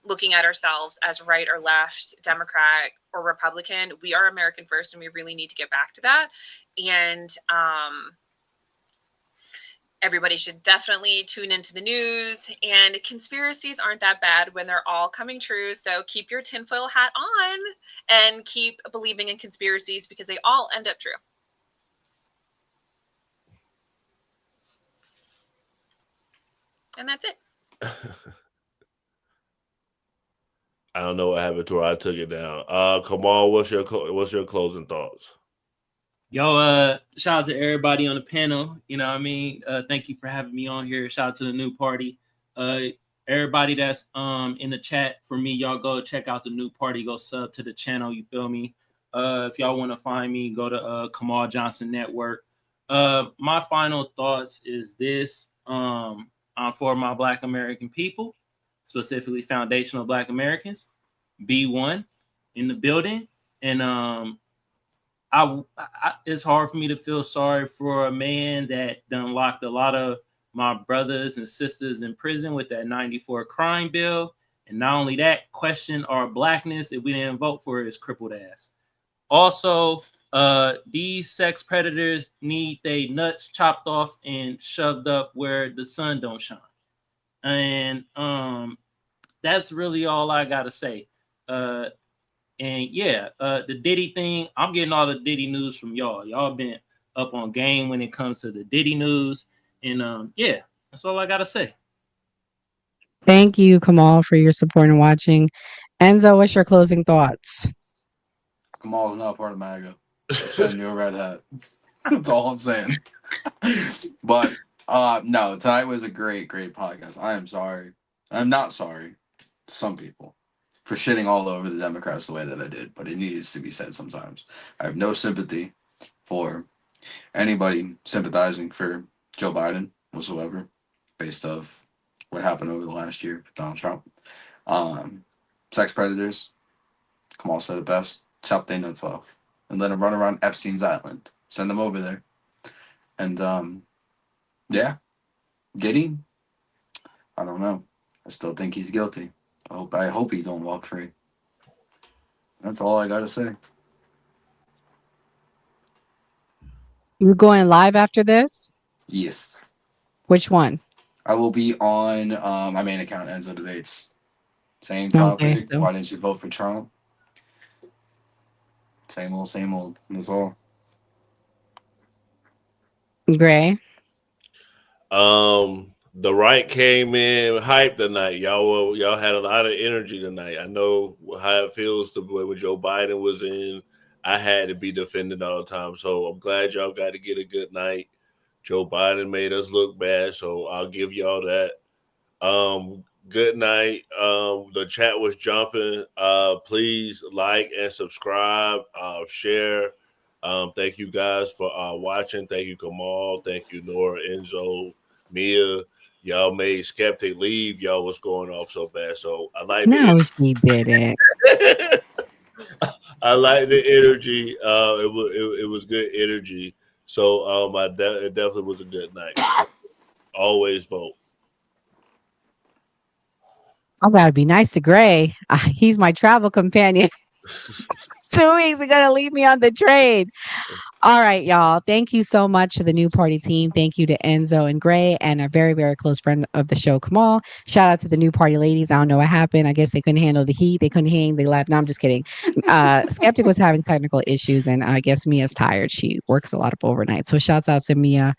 looking at ourselves as right or left, Democrat or Republican. We are American first, and we really need to get back to that. And everybody should definitely tune into the news, and conspiracies aren't that bad when they're all coming true. So keep your tinfoil hat on and keep believing in conspiracies, because they all end up true. And that's it. I don't know what happened to her. I took it down. Kamal, what's your closing thoughts? Yo, shout out to everybody on the panel. You know what I mean? Thank you for having me on here. Shout out to the new party. Everybody that's in the chat, for me, y'all go check out the new party. Go sub to the channel. You feel me? If y'all want to find me, go to Kamal Johnson Network. My final thoughts is this. I'm for my Black American people, specifically foundational Black Americans. B1 in the building. And it's hard for me to feel sorry for a man that done locked a lot of my brothers and sisters in prison with that 94 crime bill. And not only that, question our blackness if we didn't vote for his crippled ass. Also, these sex predators need their nuts chopped off and shoved up where the sun don't shine. And that's really all I gotta say. And yeah, the Diddy thing, I'm getting all the Diddy news from y'all. Y'all been up on game when it comes to the Diddy news. And yeah, that's all I got to say. Thank you, Kamal, for your support and watching. Enzo, what's your closing thoughts? Kamal's not part of MAGA. Send you a red hat. That's all I'm saying. But no, tonight was a great podcast. I am sorry. I'm not sorry to some people for shitting all over the Democrats the way that I did, but it needs to be said sometimes. I have no sympathy for anybody sympathizing for Joe Biden whatsoever, based off what happened over the last year with Donald Trump. Sex predators, Kamal said it best, chop their nuts off and let them run around Epstein's Island. Send them over there. And yeah, Giddy, I don't know. I still think he's guilty. I hope he don't walk free. That's all I gotta say. You're going live after this? Yes. Which one? I will be on my main account, Enzo Debates. Same Okay, topic. so Why didn't you vote for Trump? Same old, same old. That's all. Gray. The right came in hype tonight. Y'all had a lot of energy tonight. I know how it feels to when Joe Biden was in. I had to be defended all the time. So I'm glad y'all got to get a good night. Joe Biden made us look bad, so I'll give y'all that. Good night. The chat was jumping. Please like and subscribe, share. Thank you guys for watching. Thank you, Kamal. Thank you, Nora, Enzo, Mia. Y'all made Skeptic leave. Y'all was going off so bad. So I like the No, she didn't. I like the energy. It was good energy. So it definitely was a good night. Always vote. I gotta be nice to Gray. He's my travel companion. 2 weeks are gonna leave me on the train. All right, y'all. Thank you so much to the New Party team. Thank you to Enzo and Gray and a very, very close friend of the show, Kamal. Shout out to the New Party ladies. I don't know what happened. I guess they couldn't handle the heat. They couldn't hang. They left. No, I'm just kidding. Skeptic was having technical issues, and I guess Mia's tired. She works a lot of overnight. So shouts out to Mia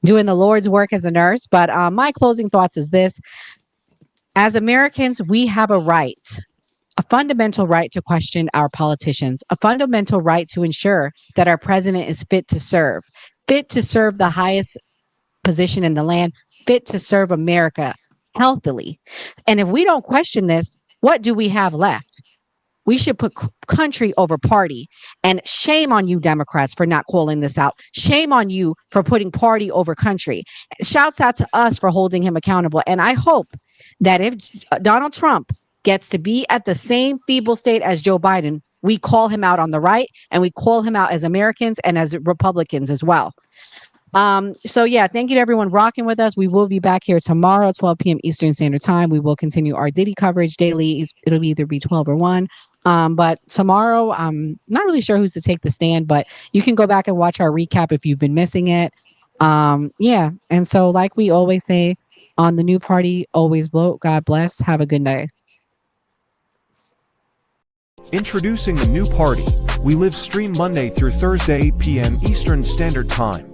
doing the Lord's work as a nurse. But my closing thoughts is this. As Americans, we have a fundamental right to question our politicians, a fundamental right to ensure that our president is fit to serve the highest position in the land, fit to serve America healthily. And if we don't question this, what do we have left? We should put country over party. And shame on you, Democrats, for not calling this out. Shame on you for putting party over country. Shouts out to us for holding him accountable. And I hope that if Donald Trump gets to be at the same feeble state as Joe Biden, we call him out on the right and we call him out as Americans and as Republicans as well. So yeah, thank you to everyone rocking with us. We will be back here tomorrow, 12 p.m. Eastern Standard Time. We will continue our Diddy coverage daily. It'll either be 12 or 1. But tomorrow, I'm not really sure who's to take the stand, but you can go back and watch our recap if you've been missing it. Yeah. And so like we always say on the New Party, always vote. God bless. Have a good night. Introducing the new party. We live stream Monday through Thursday, 8 p.m. Eastern Standard Time.